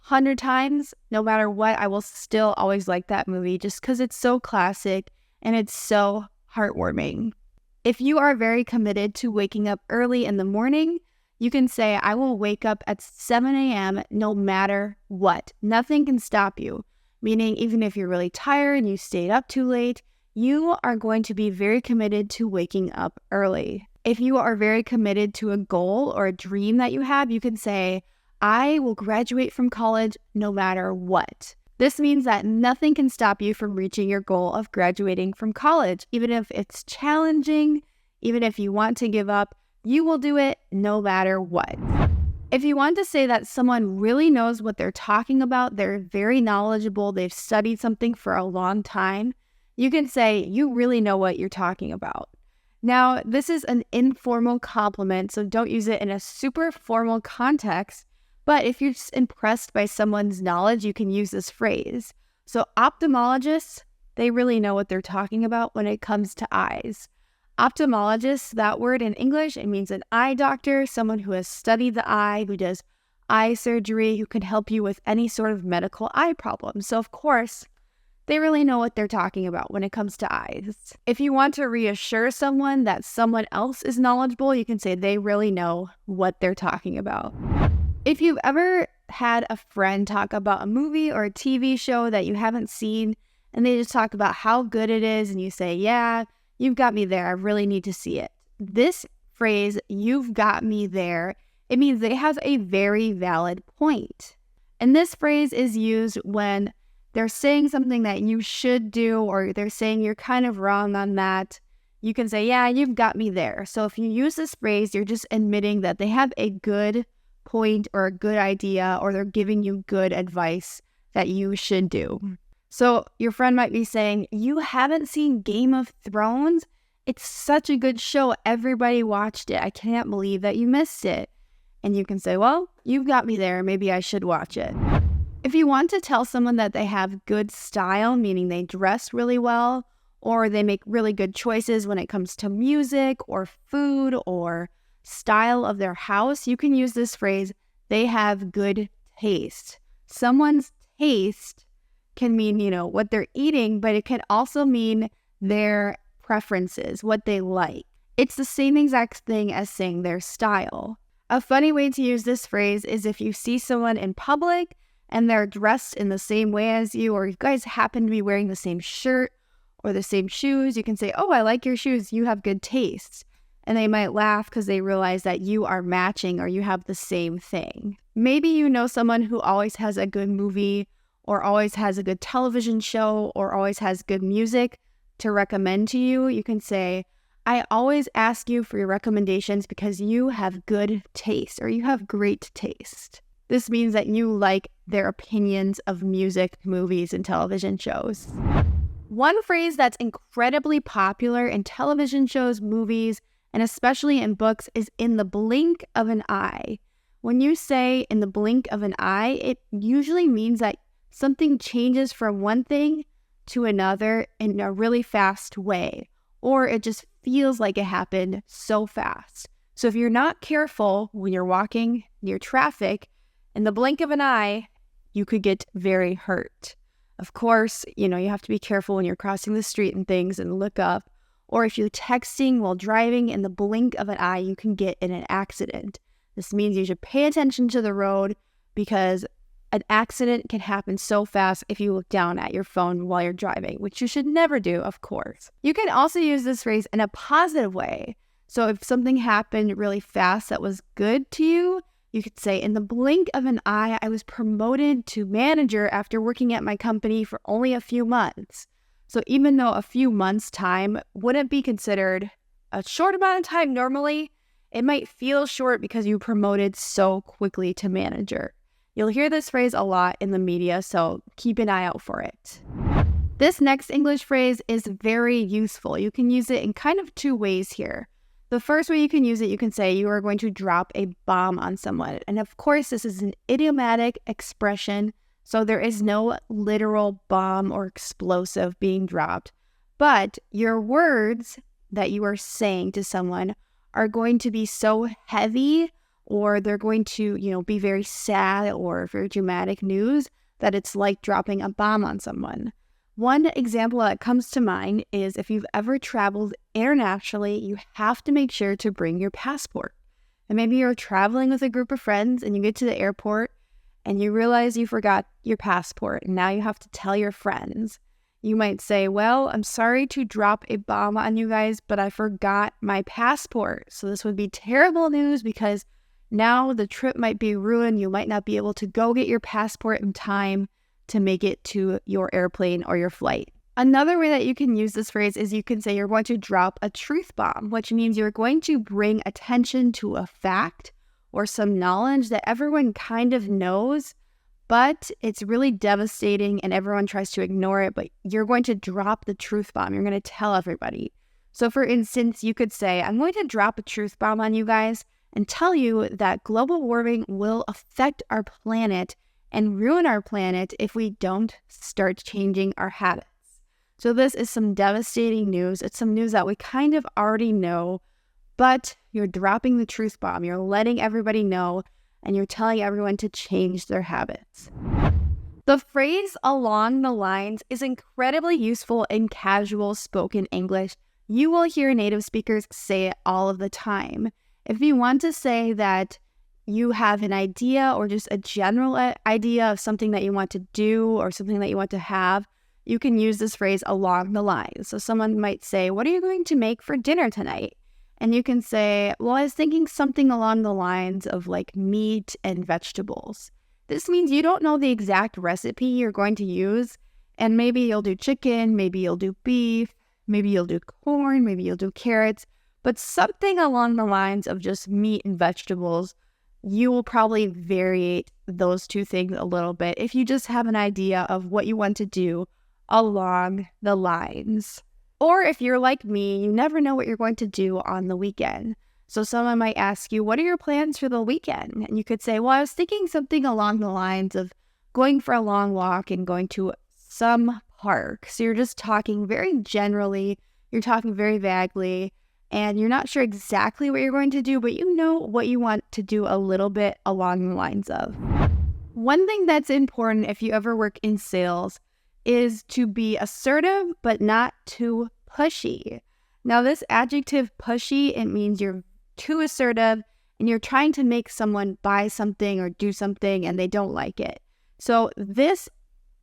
100 times, no matter what, I will still always like that movie just because it's so classic and it's so heartwarming. If you are very committed to waking up early in the morning, you can say, I will wake up at 7 a.m. no matter what. Nothing can stop you. Meaning, even if you're really tired and you stayed up too late, you are going to be very committed to waking up early. If you are very committed to a goal or a dream that you have, you can say, I will graduate from college no matter what. This means that nothing can stop you from reaching your goal of graduating from college. Even if it's challenging, even if you want to give up, you will do it no matter what. If you want to say that someone really knows what they're talking about, they're very knowledgeable, they've studied something for a long time, you can say, you really know what you're talking about. Now, this is an informal compliment, so don't use it in a super formal context. But if you're just impressed by someone's knowledge, you can use this phrase. So ophthalmologists, they really know what they're talking about when it comes to eyes. Ophthalmologist, that word in English, it means an eye doctor, someone who has studied the eye, who does eye surgery who can help you with any sort of medical eye problem. So of course, they really know what they're talking about when it comes to eyes. If you want to reassure someone that someone else is knowledgeable, you can say they really know what they're talking about. If you've ever had a friend talk about a movie or a TV show that you haven't seen, and they just talk about how good it is, and you say, yeah, you've got me there, I really need to see it. This phrase, you've got me there, it means they have a very valid point. And this phrase is used when they're saying something that you should do, or they're saying you're kind of wrong on that. You can say, yeah, you've got me there. So if you use this phrase, you're just admitting that they have a good point or a good idea, or they're giving you good advice that you should do. So your friend might be saying, you haven't seen Game of Thrones? It's such a good show. Everybody watched it. I can't believe that you missed it. And you can say, well, you've got me there. Maybe I should watch it. If you want to tell someone that they have good style, meaning they dress really well, or they make really good choices when it comes to music or food or style of their house, you can use this phrase, they have good taste. Someone's taste can mean, what they're eating, but it can also mean their preferences, what they like. It's the same exact thing as saying their style. A funny way to use this phrase is if you see someone in public and they're dressed in the same way as you, or you guys happen to be wearing the same shirt or the same shoes, you can say, oh, I like your shoes, you have good taste. And they might laugh because they realize that you are matching or you have the same thing. Maybe you know someone who always has a good movie or always has a good television show or always has good music to recommend to you. You can say, I always ask you for your recommendations because you have good taste or you have great taste. This means that you like their opinions of music, movies, and television shows. One phrase that's incredibly popular in television shows, movies, and especially in books is in the blink of an eye. When you say in the blink of an eye, it usually means that something changes from one thing to another in a really fast way, or it just feels like it happened so fast. So if you're not careful when you're walking near traffic, in the blink of an eye, you could get very hurt. Of course, you have to be careful when you're crossing the street and things and look up. Or if you're texting while driving, in the blink of an eye, you can get in an accident. This means you should pay attention to the road because an accident can happen so fast if you look down at your phone while you're driving, which you should never do, of course. You can also use this phrase in a positive way. So if something happened really fast that was good to you, you could say, in the blink of an eye, I was promoted to manager after working at my company for only a few months. So even though a few months' time wouldn't be considered a short amount of time normally, it might feel short because you promoted so quickly to manager. You'll hear this phrase a lot in the media, so keep an eye out for it. This next English phrase is very useful. You can use it in kind of two ways here. The first way you can use it, you can say you are going to drop a bomb on someone. And of course, this is an idiomatic expression, so there is no literal bomb or explosive being dropped. But your words that you are saying to someone are going to be so heavy, or they're going to, be very sad or very dramatic news that it's like dropping a bomb on someone. One example that comes to mind is if you've ever traveled internationally, you have to make sure to bring your passport. And maybe you're traveling with a group of friends and you get to the airport and you realize you forgot your passport and now you have to tell your friends. You might say, well, I'm sorry to drop a bomb on you guys, but I forgot my passport. So this would be terrible news because now the trip might be ruined. You might not be able to go get your passport in time to make it to your airplane or your flight. Another way that you can use this phrase is you can say you're going to drop a truth bomb, which means you're going to bring attention to a fact or some knowledge that everyone kind of knows, but it's really devastating and everyone tries to ignore it, but you're going to drop the truth bomb. You're going to tell everybody. So for instance, you could say, I'm going to drop a truth bomb on you guys and tell you that global warming will affect our planet and ruin our planet if we don't start changing our habits. So this is some devastating news. It's some news that we kind of already know, but you're dropping the truth bomb. You're letting everybody know, and you're telling everyone to change their habits. The phrase along the lines is incredibly useful in casual spoken English. You will hear native speakers say it all of the time. If you want to say that you have an idea or just a general idea of something that you want to do or something that you want to have, you can use this phrase along the lines. So someone might say, "What are you going to make for dinner tonight?" And you can say, "Well, I was thinking something along the lines of like meat and vegetables." This means you don't know the exact recipe you're going to use, and maybe you'll do chicken, maybe you'll do beef, maybe you'll do corn, maybe you'll do carrots, but something along the lines of just meat and vegetables. You will probably variate those two things a little bit if you just have an idea of what you want to do along the lines. Or if you're like me, you never know what you're going to do on the weekend. So someone might ask you, "What are your plans for the weekend?" And you could say, "Well, I was thinking something along the lines of going for a long walk and going to some park." So you're just talking very generally, you're talking very vaguely, and you're not sure exactly what you're going to do, but you know what you want to do a little bit along the lines of. One thing that's important if you ever work in sales is to be assertive, but not too pushy. Now, this adjective pushy, it means you're too assertive and you're trying to make someone buy something or do something and they don't like it. So this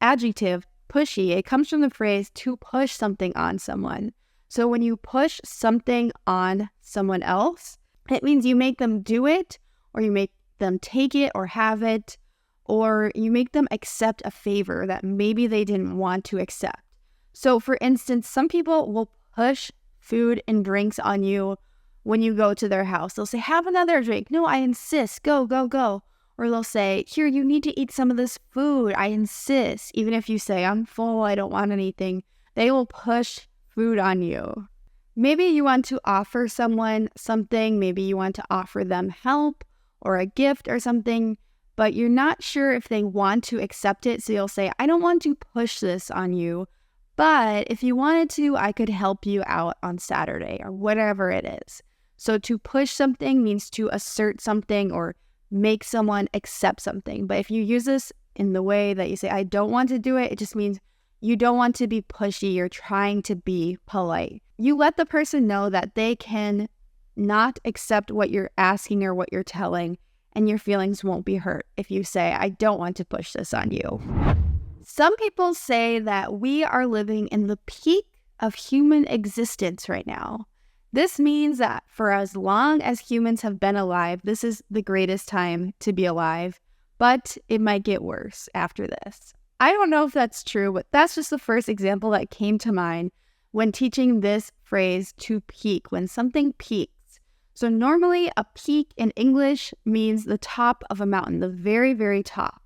adjective, pushy, it comes from the phrase to push something on someone. So when you push something on someone else, it means you make them do it, or you make them take it or have it, or you make them accept a favor that maybe they didn't want to accept. So for instance, some people will push food and drinks on you when you go to their house. They'll say, "Have another drink." "No, I insist. Go, go, go." Or they'll say, "Here, you need to eat some of this food. I insist." Even if you say, "I'm full, I don't want anything," they will push food on you. Maybe you want to offer someone something. Maybe you want to offer them help or a gift or something, but you're not sure if they want to accept it. So you'll say, "I don't want to push this on you, but if you wanted to, I could help you out on Saturday," or whatever it is. So to push something means to assert something or make someone accept something. But if you use this in the way that you say, "I don't want to do it," it just means you don't want to be pushy. You're trying to be polite. You let the person know that they can not accept what you're asking or what you're telling, and your feelings won't be hurt if you say, "I don't want to push this on you." Some people say that we are living in the peak of human existence right now. This means that for as long as humans have been alive, this is the greatest time to be alive, but it might get worse after this. I don't know if that's true, but that's just the first example that came to mind when teaching this phrase, to peak, when something peaks. So normally a peak in English means the top of a mountain, the very, very top.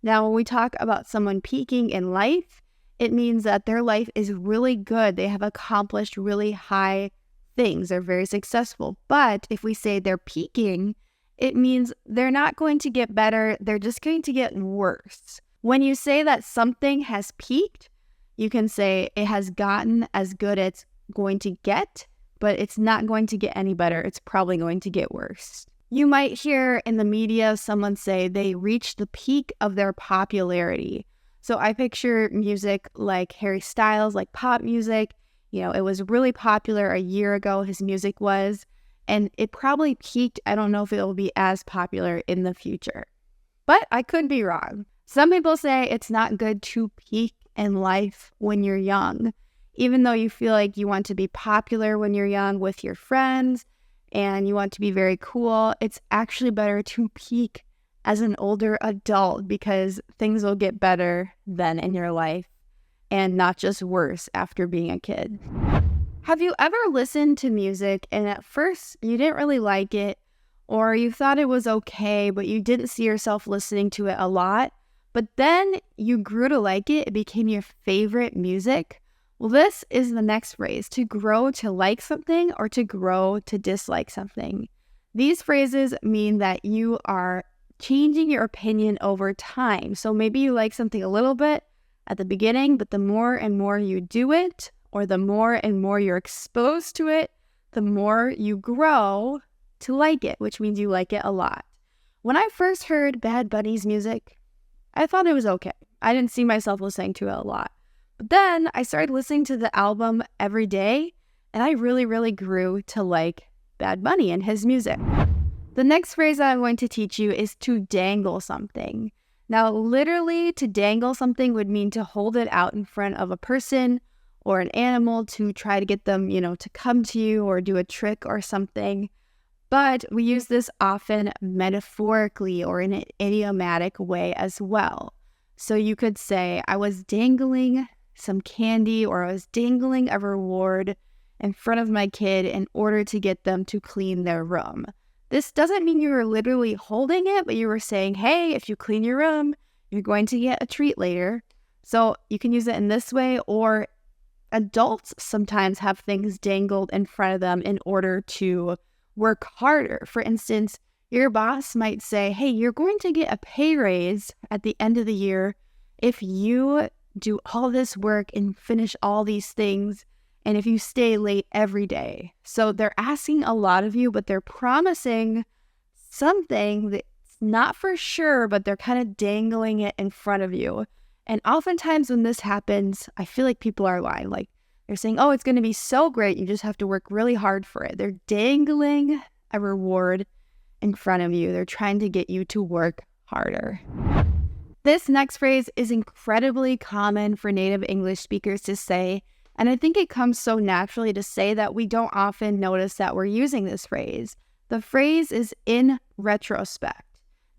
Now, when we talk about someone peaking in life, it means that their life is really good. They have accomplished really high things. They're very successful. But if we say they're peaking, it means they're not going to get better. They're just going to get worse. When you say that something has peaked, you can say it has gotten as good as it's going to get, but it's not going to get any better. It's probably going to get worse. You might hear in the media someone say they reached the peak of their popularity. So I picture music like Harry Styles, like pop music. You know, it was really popular a year ago, his music was, and it probably peaked. I don't know if it will be as popular in the future, but I could be wrong. Some people say it's not good to peak in life when you're young. Even though you feel like you want to be popular when you're young with your friends and you want to be very cool, it's actually better to peak as an older adult because things will get better then in your life and not just worse after being a kid. Have you ever listened to music and at first you didn't really like it, or you thought it was okay, but you didn't see yourself listening to it a lot, but then you grew to like it, it became your favorite music? Well, this is the next phrase, to grow to like something or to grow to dislike something. These phrases mean that you are changing your opinion over time. So maybe you like something a little bit at the beginning, but the more and more you do it, or the more and more you're exposed to it, the more you grow to like it, which means you like it a lot. When I first heard Bad Bunny's music, I thought it was okay. I didn't see myself listening to it a lot. But then I started listening to the album every day, and I really, really grew to like Bad Bunny and his music. The next phrase that I'm going to teach you is to dangle something. Now, literally, to dangle something would mean to hold it out in front of a person or an animal to try to get them, to come to you or do a trick or something. But we use this often metaphorically or in an idiomatic way as well. So you could say, I was dangling some candy or I was dangling a reward in front of my kid in order to get them to clean their room. This doesn't mean you were literally holding it, but you were saying, hey, if you clean your room, you're going to get a treat later. So you can use it in this way, or adults sometimes have things dangled in front of them in order to work harder. For instance, your boss might say, hey, you're going to get a pay raise at the end of the year if you do all this work and finish all these things, and if you stay late every day. So they're asking a lot of you, but they're promising something that's not for sure, but they're kind of dangling it in front of you. And oftentimes when this happens, I feel like people are lying. Like they're saying, oh, it's going to be so great. You just have to work really hard for it. They're dangling a reward in front of you. They're trying to get you to work harder. This next phrase is incredibly common for native English speakers to say, and I think it comes so naturally to say that we don't often notice that we're using this phrase. The phrase is in retrospect.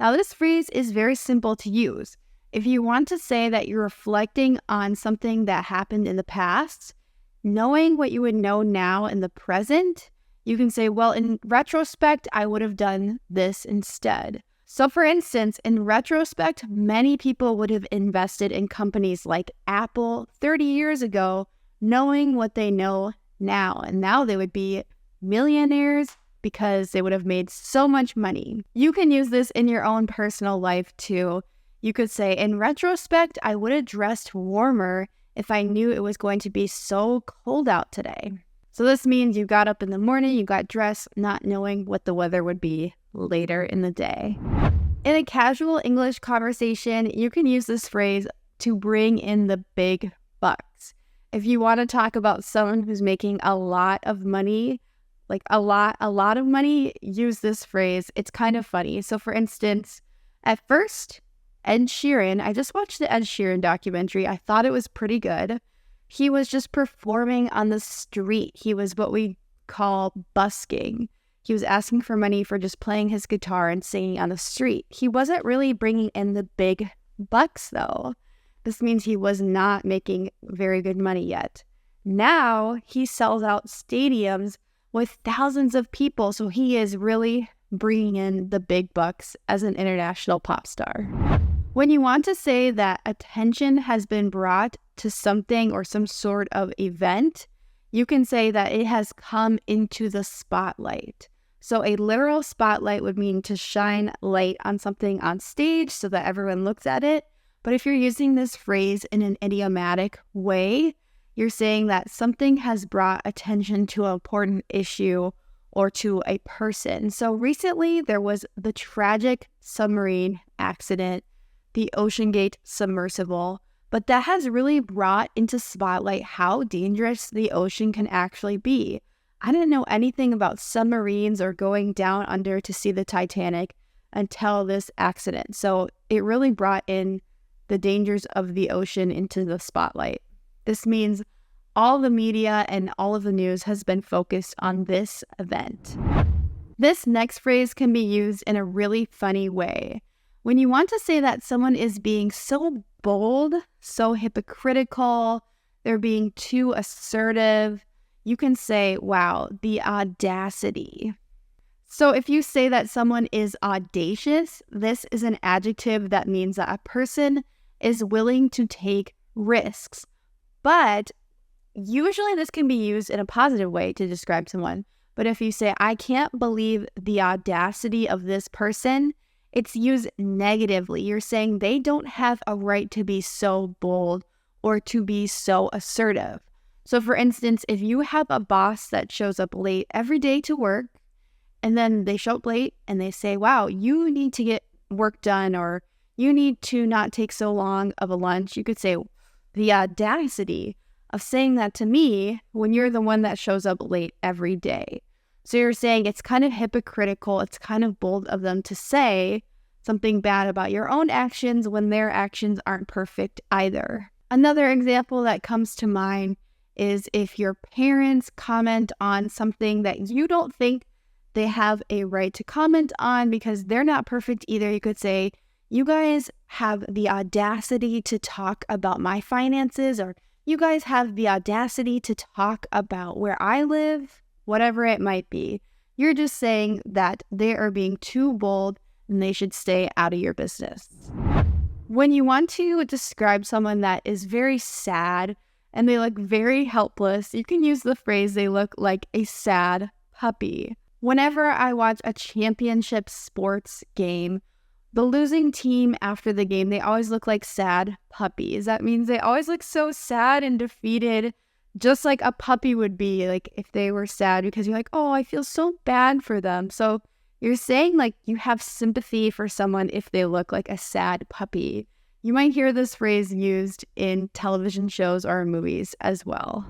Now, this phrase is very simple to use. If you want to say that you're reflecting on something that happened in the past, knowing what you would know now in the present, you can say, well, in retrospect, I would have done this instead. So for instance, in retrospect, many people would have invested in companies like Apple 30 years ago, knowing what they know now. And now they would be millionaires because they would have made so much money. You can use this in your own personal life too. You could say, in retrospect, I would have dressed warmer if I knew it was going to be so cold out today. So this means you got up in the morning, you got dressed, not knowing what the weather would be later in the day. In a casual English conversation, you can use this phrase to bring in the big bucks. If you want to talk about someone who's making a lot of money, like a lot of money, use this phrase. It's kind of funny. So for instance, at first, Ed Sheeran, I just watched the Ed Sheeran documentary. I thought it was pretty good. He was just performing on the street. He was what we call busking. He was asking for money for just playing his guitar and singing on the street. He wasn't really bringing in the big bucks, though. This means he was not making very good money yet. Now he sells out stadiums with thousands of people, so he is really bringing in the big bucks as an international pop star. When you want to say that attention has been brought to something or some sort of event, you can say that it has come into the spotlight. So a literal spotlight would mean to shine light on something on stage so that everyone looks at it. But if you're using this phrase in an idiomatic way, you're saying that something has brought attention to an important issue or to a person. So recently there was the tragic submarine accident, the OceanGate submersible, but that has really brought into spotlight how dangerous the ocean can actually be. I didn't know anything about submarines or going down under to see the Titanic until this accident. So it really brought in the dangers of the ocean into the spotlight. This means all the media and all of the news has been focused on this event. This next phrase can be used in a really funny way. When you want to say that someone is being so bold, so hypocritical, they're being too assertive, you can say, wow, the audacity. So if you say that someone is audacious, this is an adjective that means that a person is willing to take risks. But usually this can be used in a positive way to describe someone. But if you say, I can't believe the audacity of this person, it's used negatively. You're saying they don't have a right to be so bold or to be so assertive. So for instance, if you have a boss that shows up late every day to work and then they show up late and they say, wow, you need to get work done, or you need to not take so long of a lunch. You could say, the audacity of saying that to me when you're the one that shows up late every day. So you're saying it's kind of hypocritical. It's kind of bold of them to say something bad about your own actions when their actions aren't perfect either. Another example that comes to mind is if your parents comment on something that you don't think they have a right to comment on because they're not perfect either. You could say, you guys have the audacity to talk about my finances, or you guys have the audacity to talk about where I live, whatever it might be. You're just saying that they are being too bold and they should stay out of your business. When you want to describe someone that is very sad and they look very helpless, you can use the phrase, they look like a sad puppy. Whenever I watch a championship sports game, the losing team after the game, they always look like sad puppies. That means they always look so sad and defeated, just like a puppy would be, like if they were sad, because you're like, oh, I feel so bad for them. So you're saying like you have sympathy for someone if they look like a sad puppy. You might hear this phrase used in television shows or movies as well.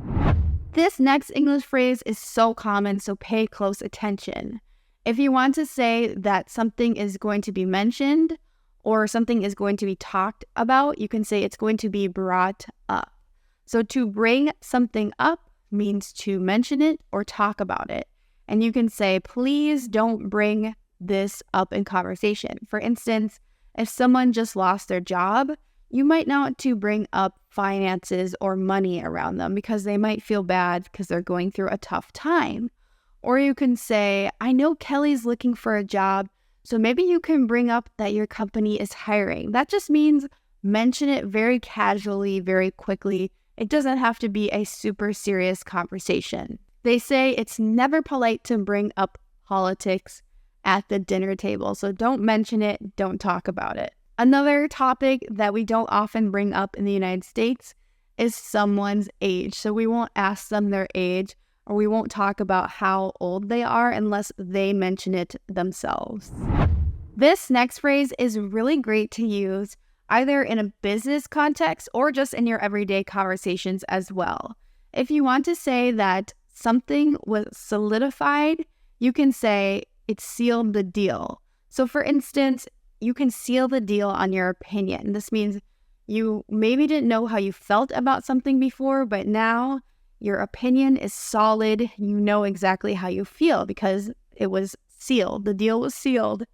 This next English phrase is so common, so pay close attention. If you want to say that something is going to be mentioned or something is going to be talked about, you can say it's going to be brought up. So to bring something up means to mention it or talk about it. And you can say, please don't bring this up in conversation. For instance, if someone just lost their job, you might not want to bring up finances or money around them because they might feel bad because they're going through a tough time. Or you can say, I know Kelly's looking for a job, so maybe you can bring up that your company is hiring. That just means mention it very casually, very quickly. It doesn't have to be a super serious conversation. They say it's never polite to bring up politics at the dinner table, so don't mention it, don't talk about it. Another topic that we don't often bring up in the United States is someone's age. So we won't ask them their age, or we won't talk about how old they are unless they mention it themselves. This next phrase is really great to use either in a business context or just in your everyday conversations as well. If you want to say that something was solidified, you can say it sealed the deal. So for instance, you can seal the deal on your opinion. This means you maybe didn't know how you felt about something before, but now your opinion is solid. You know exactly how you feel because it was sealed. The deal was sealed.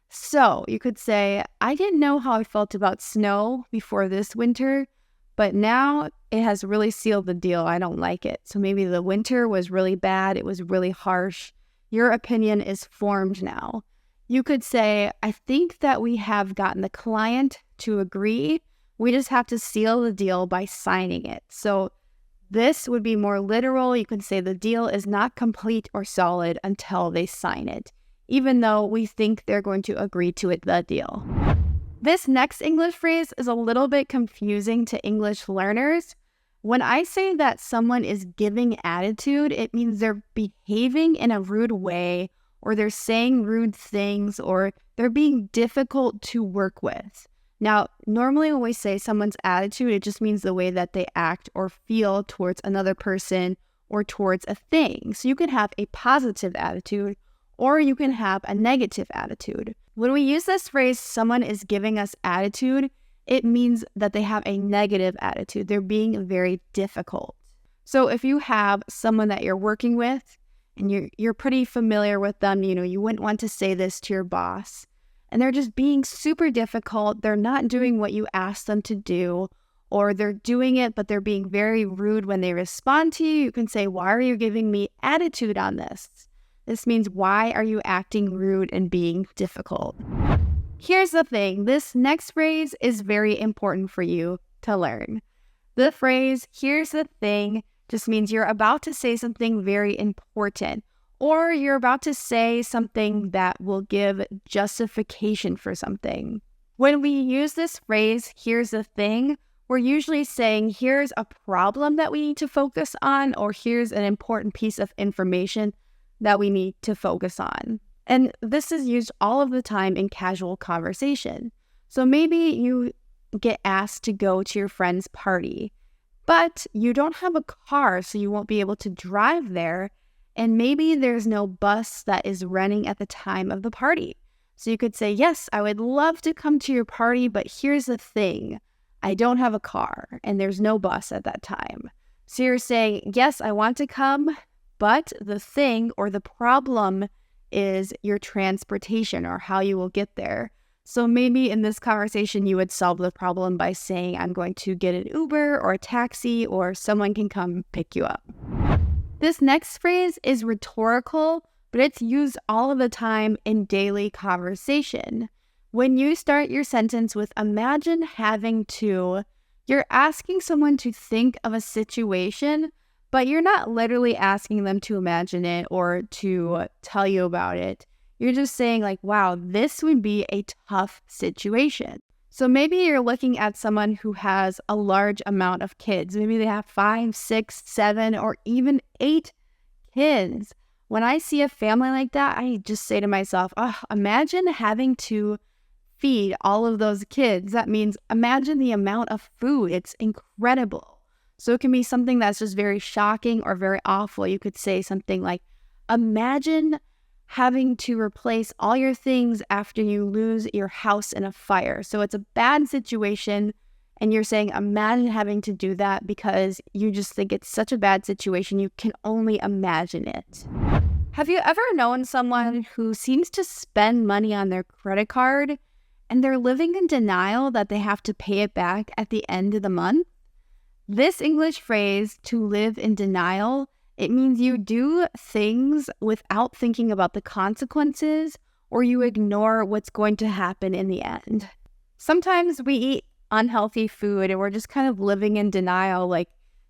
So you could say, I didn't know how I felt about snow before this winter, but now it has really sealed the deal. I don't like it. So maybe the winter was really bad. It was really harsh. Your opinion is formed now. You could say, I think that we have gotten the client to agree. We just have to seal the deal by signing it. So this would be more literal. You can say the deal is not complete or solid until they sign it, even though we think they're going to agree to it, the deal. This next English phrase is a little bit confusing to English learners. When I say that someone is giving attitude, it means they're behaving in a rude way, or they're saying rude things, or they're being difficult to work with. Now, normally when we say someone's attitude, it just means the way that they act or feel towards another person or towards a thing. So you can have a positive attitude or you can have a negative attitude. When we use this phrase, someone is giving us attitude, it means that they have a negative attitude. They're being very difficult. So if you have someone that you're working with and you're pretty familiar with them, you wouldn't want to say this to your boss, and they're just being super difficult, they're not doing what you asked them to do, or they're doing it, but they're being very rude when they respond to you, you can say, why are you giving me attitude on this? This means, why are you acting rude and being difficult? Here's the thing, this next phrase is very important for you to learn. The phrase, here's the thing, just means you're about to say something very important, or you're about to say something that will give justification for something. When we use this phrase, here's the thing, we're usually saying here's a problem that we need to focus on, or here's an important piece of information that we need to focus on. And this is used all of the time in casual conversation. So maybe you get asked to go to your friend's party, but you don't have a car, so you won't be able to drive there. And maybe there's no bus that is running at the time of the party. So you could say, yes, I would love to come to your party, but here's the thing. I don't have a car and there's no bus at that time. So you're saying, yes, I want to come, but the thing or the problem is your transportation or how you will get there. So maybe in this conversation, you would solve the problem by saying, I'm going to get an Uber or a taxi, or someone can come pick you up. This next phrase is rhetorical, but it's used all of the time in daily conversation. When you start your sentence with imagine having to, you're asking someone to think of a situation, but you're not literally asking them to imagine it or to tell you about it. You're just saying like, wow, this would be a tough situation. So maybe you're looking at someone who has a large amount of kids. Maybe they have 5, 6, 7, or even 8 kids. When I see a family like that, I just say to myself, oh, imagine having to feed all of those kids. That means imagine the amount of food. It's incredible. So it can be something that's just very shocking or very awful. You could say something like, imagine having to replace all your things after you lose your house in a fire. So it's a bad situation, and you're saying, imagine having to do that because you just think it's such a bad situation, you can only imagine it. Have you ever known someone who seems to spend money on their credit card and they're living in denial that they have to pay it back at the end of the month? This English phrase, to live in denial, it means you do things without thinking about the consequences, or you ignore what's going to happen in the end. Sometimes we eat unhealthy food and we're just kind of living in denial, like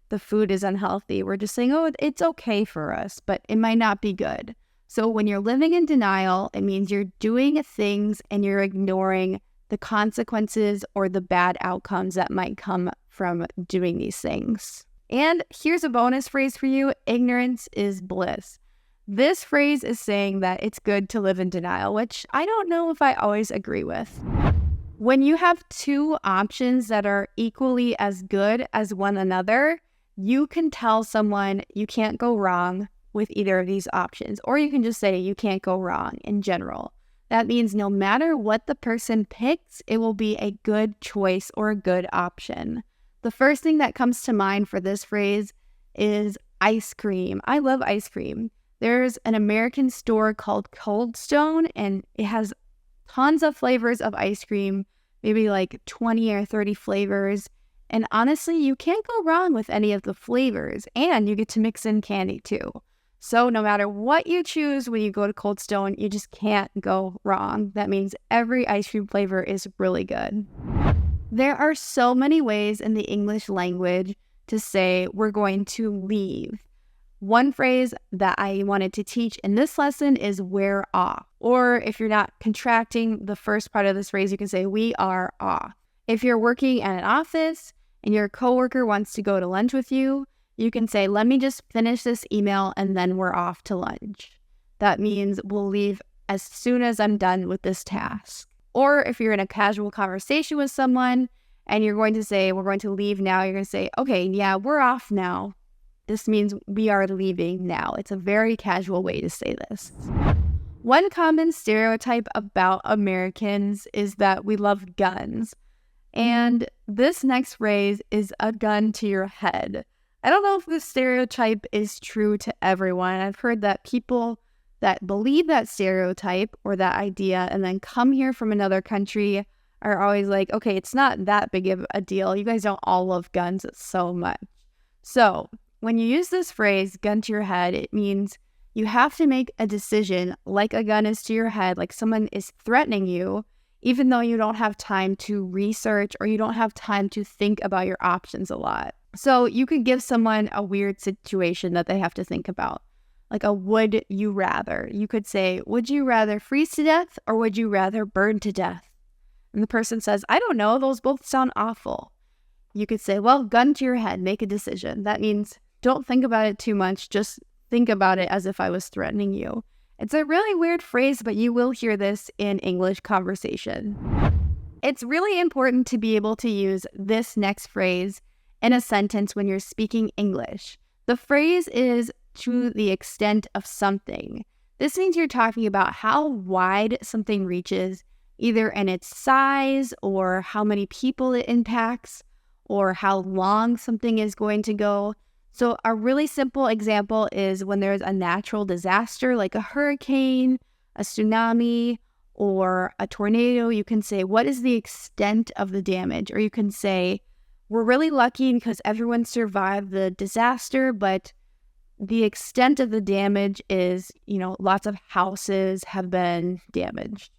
the food is unhealthy. We're just saying, oh, it's okay for us, but it might not be good. So when you're living in denial, it means you're doing things and you're ignoring the consequences or the bad outcomes that might come from doing these things. And here's a bonus phrase for you. Ignorance is bliss. This phrase is saying that it's good to live in denial, which I don't know if I always agree with. When you have two options that are equally as good as one another, you can tell someone you can't go wrong with either of these options, or you can just say you can't go wrong in general. That means no matter what the person picks, it will be a good choice or a good option. The first thing that comes to mind for this phrase is ice cream. I love ice cream. There's an American store called Cold Stone, and it has tons of flavors of ice cream, maybe like 20 or 30 flavors. And honestly, you can't go wrong with any of the flavors, and you get to mix in candy too. So no matter what you choose when you go to Cold Stone, you just can't go wrong. That means every ice cream flavor is really good. There are so many ways in the English language to say we're going to leave. One phrase that I wanted to teach in this lesson is we're off. Or if you're not contracting the first part of this phrase, you can say we are off. If you're working at an office and your coworker wants to go to lunch with you, you can say, let me just finish this email and then we're off to lunch. That means we'll leave as soon as I'm done with this task. Or if you're in a casual conversation with someone and you're going to say, we're going to leave now, you're going to say, okay, yeah, we're off now. This means we are leaving now. It's a very casual way to say this. One common stereotype about Americans is that we love guns. And this next phrase is a gun to your head. I don't know if this stereotype is true to everyone. I've heard that people that believe that stereotype or that idea and then come here from another country are always like, okay, it's not that big of a deal. You guys don't all love guns so much. So when you use this phrase, gun to your head, it means you have to make a decision like a gun is to your head, like someone is threatening you, even though you don't have time to research or you don't have time to think about your options a lot. So you could give someone a weird situation that they have to think about, like a would you rather. You could say, would you rather freeze to death or would you rather burn to death? And the person says, I don't know, those both sound awful. You could say, well, gun to your head, make a decision. That means don't think about it too much, just think about it as if I was threatening you. It's a really weird phrase, but you will hear this in English conversation. It's really important to be able to use this next phrase in a sentence when you're speaking English. The phrase is to the extent of something. This means you're talking about how wide something reaches, either in its size or how many people it impacts or how long something is going to go. So a really simple example is when there's a natural disaster like a hurricane, a tsunami, or a tornado, you can say, what is the extent of the damage? Or you can say, we're really lucky because everyone survived the disaster, but the extent of the damage is, lots of houses have been damaged.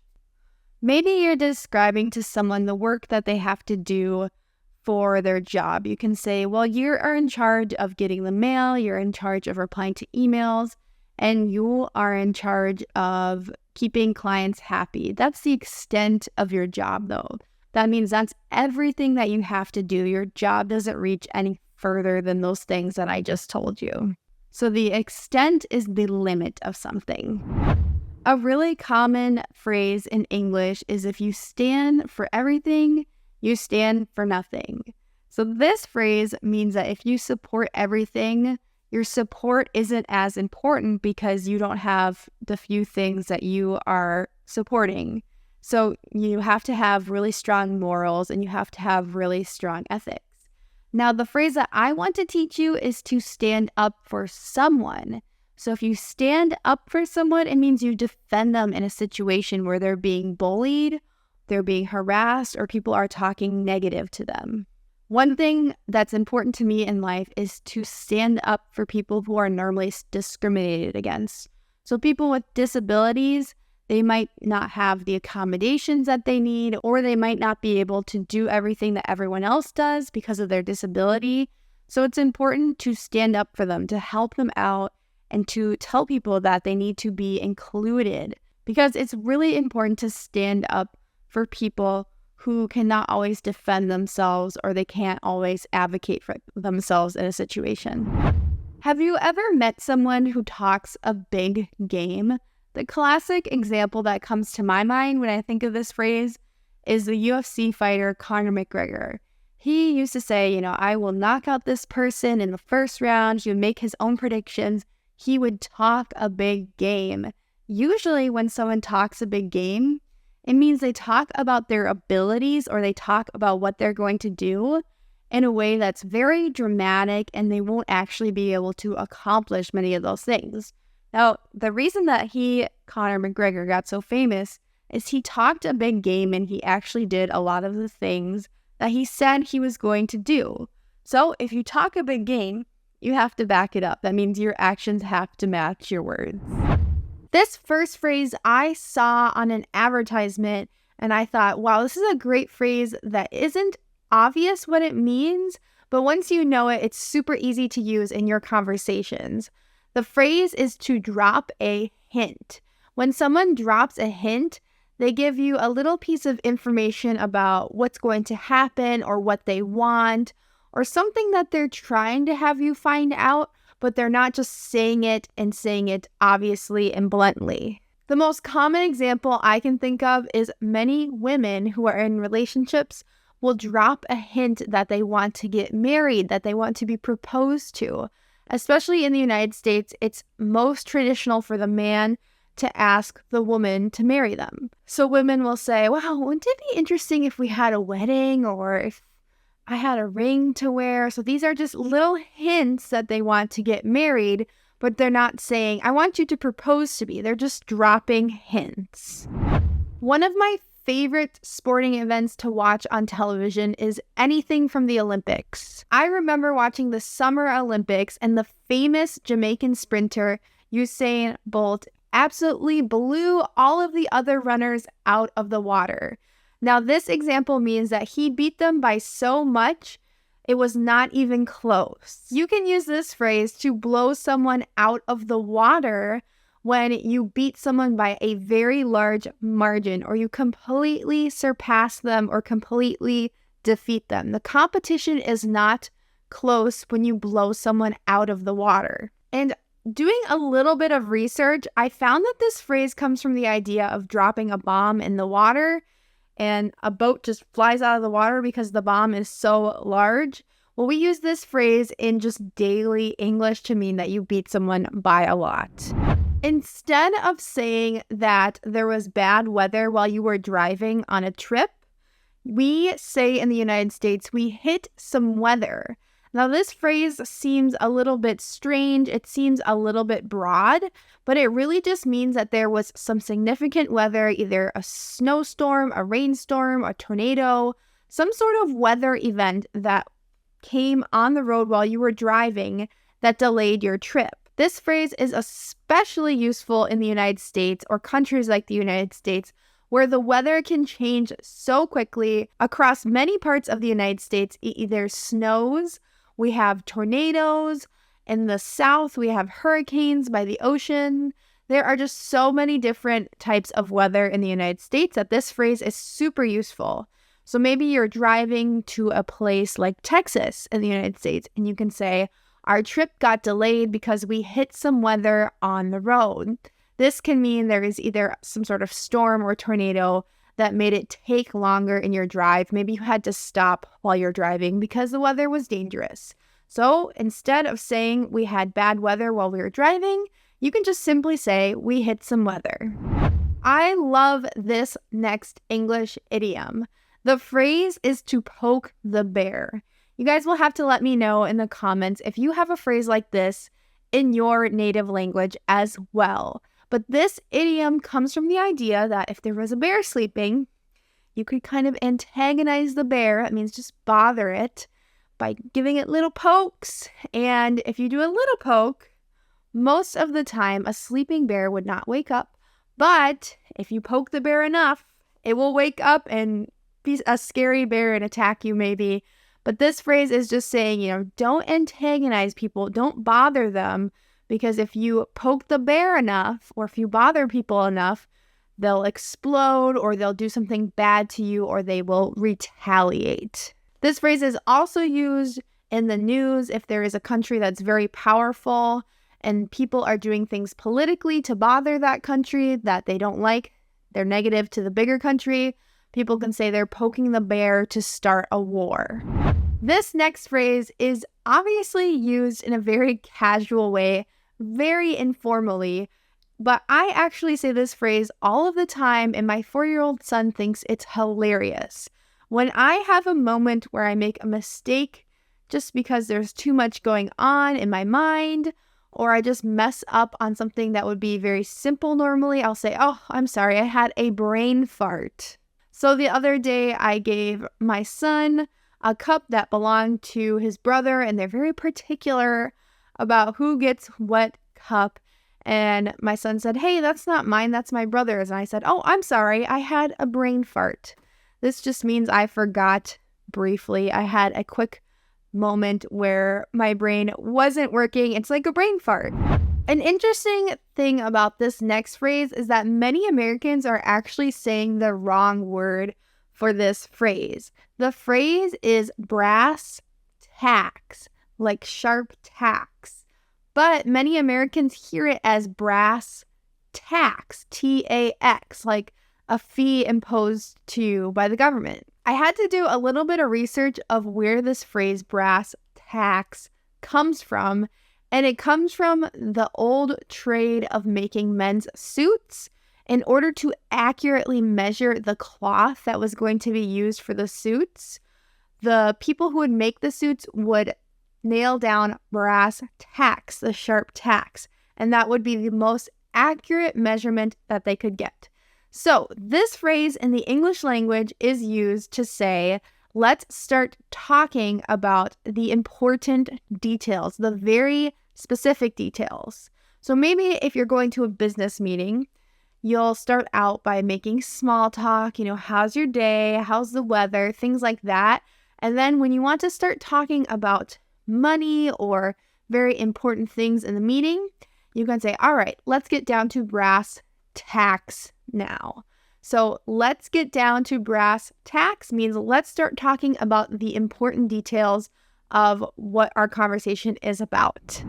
Maybe you're describing to someone the work that they have to do for their job. You can say, well, you are in charge of getting the mail, you're in charge of replying to emails, and you are in charge of keeping clients happy. That's the extent of your job, though. That means that's everything that you have to do. Your job doesn't reach any further than those things that I just told you. So the extent is the limit of something. A really common phrase in English is if you stand for everything, you stand for nothing. So this phrase means that if you support everything, your support isn't as important because you don't have the few things that you are supporting. So you have to have really strong morals and you have to have really strong ethics. Now, the phrase that I want to teach you is to stand up for someone. So if you stand up for someone, it means you defend them in a situation where they're being bullied, they're being harassed, or people are talking negative to them. One thing that's important to me in life is to stand up for people who are normally discriminated against. So people with disabilities, they might not have the accommodations that they need, or they might not be able to do everything that everyone else does because of their disability. So it's important to stand up for them, to help them out, and to tell people that they need to be included, because it's really important to stand up for people who cannot always defend themselves or they can't always advocate for themselves in a situation. Have you ever met someone who talks a big game? The classic example that comes to my mind when I think of this phrase is the UFC fighter Conor McGregor. He used to say, I will knock out this person in the first round. He would make his own predictions. He would talk a big game. Usually when someone talks a big game, it means they talk about their abilities or they talk about what they're going to do in a way that's very dramatic and they won't actually be able to accomplish many of those things. Now, the reason that Conor McGregor, got so famous is he talked a big game and he actually did a lot of the things that he said he was going to do. So if you talk a big game, you have to back it up. That means your actions have to match your words. This first phrase I saw on an advertisement and I thought, wow, this is a great phrase that isn't obvious what it means, but once you know it, it's super easy to use in your conversations. The phrase is to drop a hint. When someone drops a hint, they give you a little piece of information about what's going to happen or what they want or something that they're trying to have you find out, but they're not just saying it and saying it obviously and bluntly. The most common example I can think of is many women who are in relationships will drop a hint that they want to get married, that they want to be proposed to. Especially in the United States, it's most traditional for the man to ask the woman to marry them. So women will say, wow, wouldn't it be interesting if we had a wedding or if I had a ring to wear? So these are just little hints that they want to get married, but they're not saying, I want you to propose to me. They're just dropping hints. One of my favorite sporting events to watch on television is anything from the Olympics. I remember watching the Summer Olympics and the famous Jamaican sprinter Usain Bolt absolutely blew all of the other runners out of the water. Now, this example means that he beat them by so much, it was not even close. You can use this phrase to blow someone out of the water when you beat someone by a very large margin or you completely surpass them or completely defeat them. The competition is not close when you blow someone out of the water. And doing a little bit of research, I found that this phrase comes from the idea of dropping a bomb in the water and a boat just flies out of the water because the bomb is so large. Well, we use this phrase in just daily English to mean that you beat someone by a lot. Instead of saying that there was bad weather while you were driving on a trip, we say in the United States, we hit some weather. Now, this phrase seems a little bit strange. It seems a little bit broad, but it really just means that there was some significant weather, either a snowstorm, a rainstorm, a tornado, some sort of weather event that came on the road while you were driving that delayed your trip. This phrase is especially useful in the United States or countries like the United States, where the weather can change so quickly across many parts of the United States. It either snows, we have tornadoes. In the south, we have hurricanes by the ocean. There are just so many different types of weather in the United States that this phrase is super useful. So maybe you're driving to a place like Texas in the United States, and you can say, our trip got delayed because we hit some weather on the road. This can mean there is either some sort of storm or tornado that made it take longer in your drive. Maybe you had to stop while you're driving because the weather was dangerous. So instead of saying we had bad weather while we were driving, you can just simply say we hit some weather. I love this next English idiom. The phrase is to poke the bear. You guys will have to let me know in the comments if you have a phrase like this in your native language as well. But this idiom comes from the idea that if there was a bear sleeping, you could kind of antagonize the bear. It means just bother it by giving it little pokes. And if you do a little poke, most of the time a sleeping bear would not wake up. But if you poke the bear enough, it will wake up and be a scary bear and attack you maybe. But this phrase is just saying, don't antagonize people, don't bother them. Because if you poke the bear enough, or if you bother people enough, they'll explode, or they'll do something bad to you, or they will retaliate. This phrase is also used in the news if there is a country that's very powerful and people are doing things politically to bother that country that they don't like. They're negative to the bigger country. People can say they're poking the bear to start a war. This next phrase is obviously used in a very casual way, very informally, but I actually say this phrase all of the time, and my 4-year-old son thinks it's hilarious. When I have a moment where I make a mistake just because there's too much going on in my mind, or I just mess up on something that would be very simple normally, I'll say, oh, I'm sorry, I had a brain fart. So the other day I gave my son a cup that belonged to his brother, and they're very particular about who gets what cup. And my son said, hey, that's not mine, that's my brother's. And I said, oh, I'm sorry, I had a brain fart. This just means I forgot briefly. I had a quick moment where my brain wasn't working. It's like a brain fart. An interesting thing about this next phrase is that many Americans are actually saying the wrong word for this phrase. The phrase is brass tacks, like sharp tacks. But many Americans hear it as brass tax, T-A-X, like a fee imposed to you by the government. I had to do a little bit of research of where this phrase brass tax comes from, and it comes from the old trade of making men's suits. In order to accurately measure the cloth that was going to be used for the suits, the people who would make the suits would nail down brass tacks, the sharp tacks, and that would be the most accurate measurement that they could get. So this phrase in the English language is used to say, let's start talking about the important details, the very specific details. So maybe if you're going to a business meeting, you'll start out by making small talk, how's your day, how's the weather, things like that. And then when you want to start talking about money or very important things in the meeting, you can say, all right, let's get down to brass tacks now. So let's get down to brass tacks means let's start talking about the important details of what our conversation is about.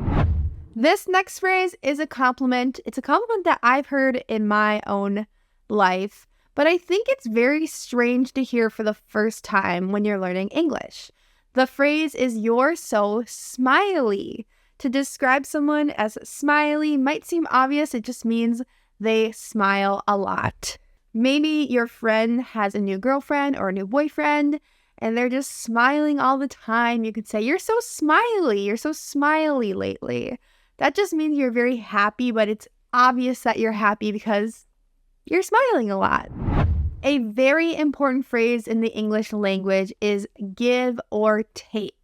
This next phrase is a compliment. It's a compliment that I've heard in my own life, but I think it's very strange to hear for the first time when you're learning English. The phrase is "you're so smiley." To describe someone as smiley might seem obvious. It just means they smile a lot. Maybe your friend has a new girlfriend or a new boyfriend, and they're just smiling all the time. You could say, "You're so smiley. You're so smiley lately." That just means you're very happy, but it's obvious that you're happy because you're smiling a lot. A very important phrase in the English language is give or take.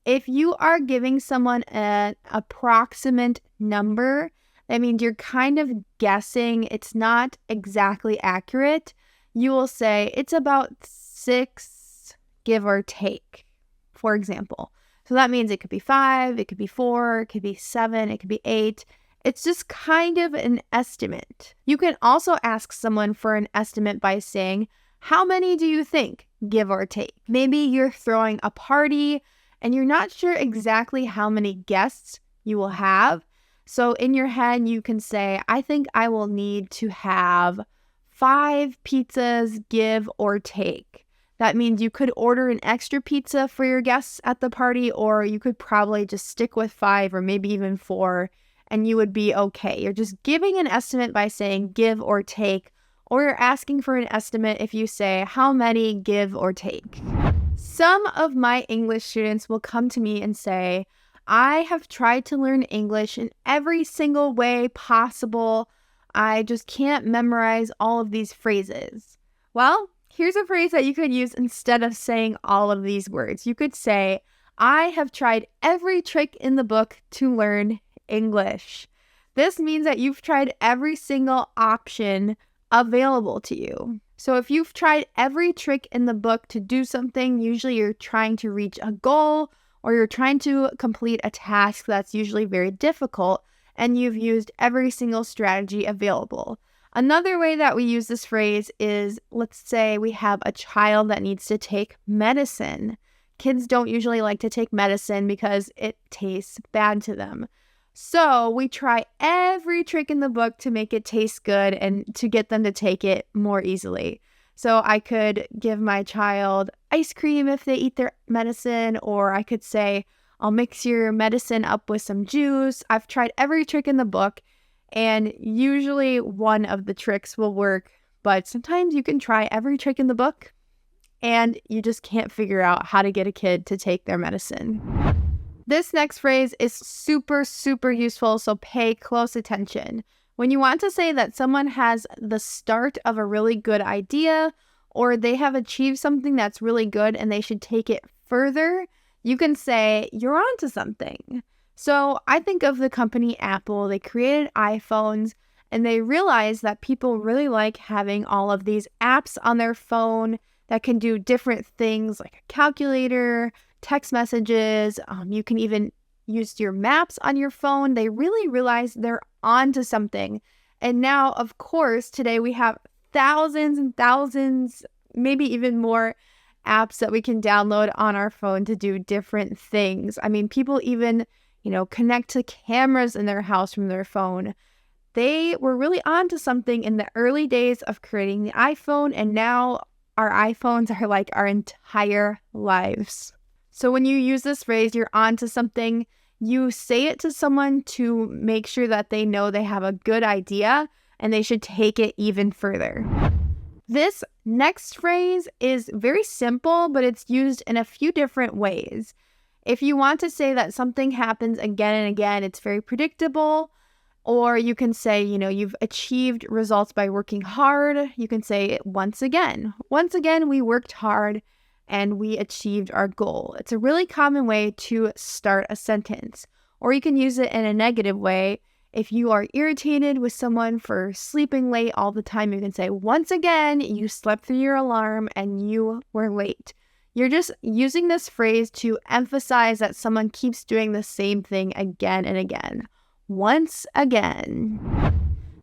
If you are giving someone an approximate number, that means you're kind of guessing, it's not exactly accurate. You will say it's about 6, give or take, for example. So that means it could be 5, it could be 4, it could be 7, it could be 8. It's just kind of an estimate. You can also ask someone for an estimate by saying, how many do you think, give or take? Maybe you're throwing a party and you're not sure exactly how many guests you will have. So in your head, you can say, I think I will need to have 5 pizzas, give or take. That means you could order an extra pizza for your guests at the party, or you could probably just stick with 5 or maybe even 4, and you would be okay. You're just giving an estimate by saying give or take, or you're asking for an estimate if you say how many, give or take. Some of my English students will come to me and say, I have tried to learn English in every single way possible. I just can't memorize all of these phrases. Well, here's a phrase that you could use instead of saying all of these words. You could say, I have tried every trick in the book to learn English. This means that you've tried every single option available to you. So if you've tried every trick in the book to do something, usually you're trying to reach a goal or you're trying to complete a task that's usually very difficult, and you've used every single strategy available. Another way that we use this phrase is, let's say we have a child that needs to take medicine. Kids don't usually like to take medicine because it tastes bad to them. So we try every trick in the book to make it taste good and to get them to take it more easily. So I could give my child ice cream if they eat their medicine, or I could say, I'll mix your medicine up with some juice. I've tried every trick in the book, and usually one of the tricks will work, but sometimes you can try every trick in the book and you just can't figure out how to get a kid to take their medicine. This next phrase is super, super useful, so pay close attention. When you want to say that someone has the start of a really good idea, or they have achieved something that's really good and they should take it further, you can say, you're onto something. So I think of the company Apple. They created iPhones and they realized that people really like having all of these apps on their phone that can do different things like a calculator, text messages. You can even use your maps on your phone. They really realized they're onto something. And now, of course, today we have thousands and thousands, maybe even more apps that we can download on our phone to do different things. I mean, people even, connect to cameras in their house from their phone. They were really onto something in the early days of creating the iPhone, and now our iPhones are like our entire lives. So when you use this phrase, you're onto something, you say it to someone to make sure that they know they have a good idea and they should take it even further. This next phrase is very simple, but it's used in a few different ways. If you want to say that something happens again and again, it's very predictable. Or you can say, you've achieved results by working hard. You can say it once again. Once again, we worked hard and we achieved our goal. It's a really common way to start a sentence. Or you can use it in a negative way. If you are irritated with someone for sleeping late all the time, you can say, once again, you slept through your alarm and you were late. You're just using this phrase to emphasize that someone keeps doing the same thing again and again. Once again.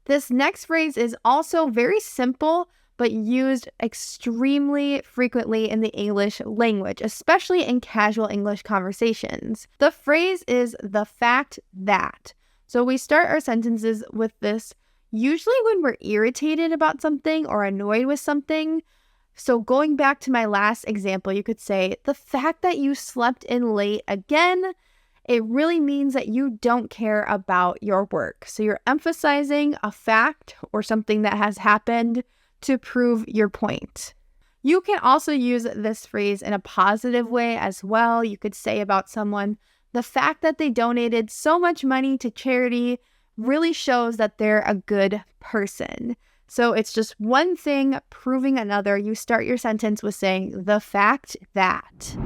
This next phrase is also very simple, but used extremely frequently in the English language, especially in casual English conversations. The phrase is the fact that. So we start our sentences with this usually when we're irritated about something or annoyed with something. So going back to my last example, you could say, the fact that you slept in late again, it really means that you don't care about your work. So you're emphasizing a fact or something that has happened to prove your point. You can also use this phrase in a positive way as well. You could say about someone, the fact that they donated so much money to charity really shows that they're a good person. So it's just one thing proving another. You start your sentence with saying, the fact that.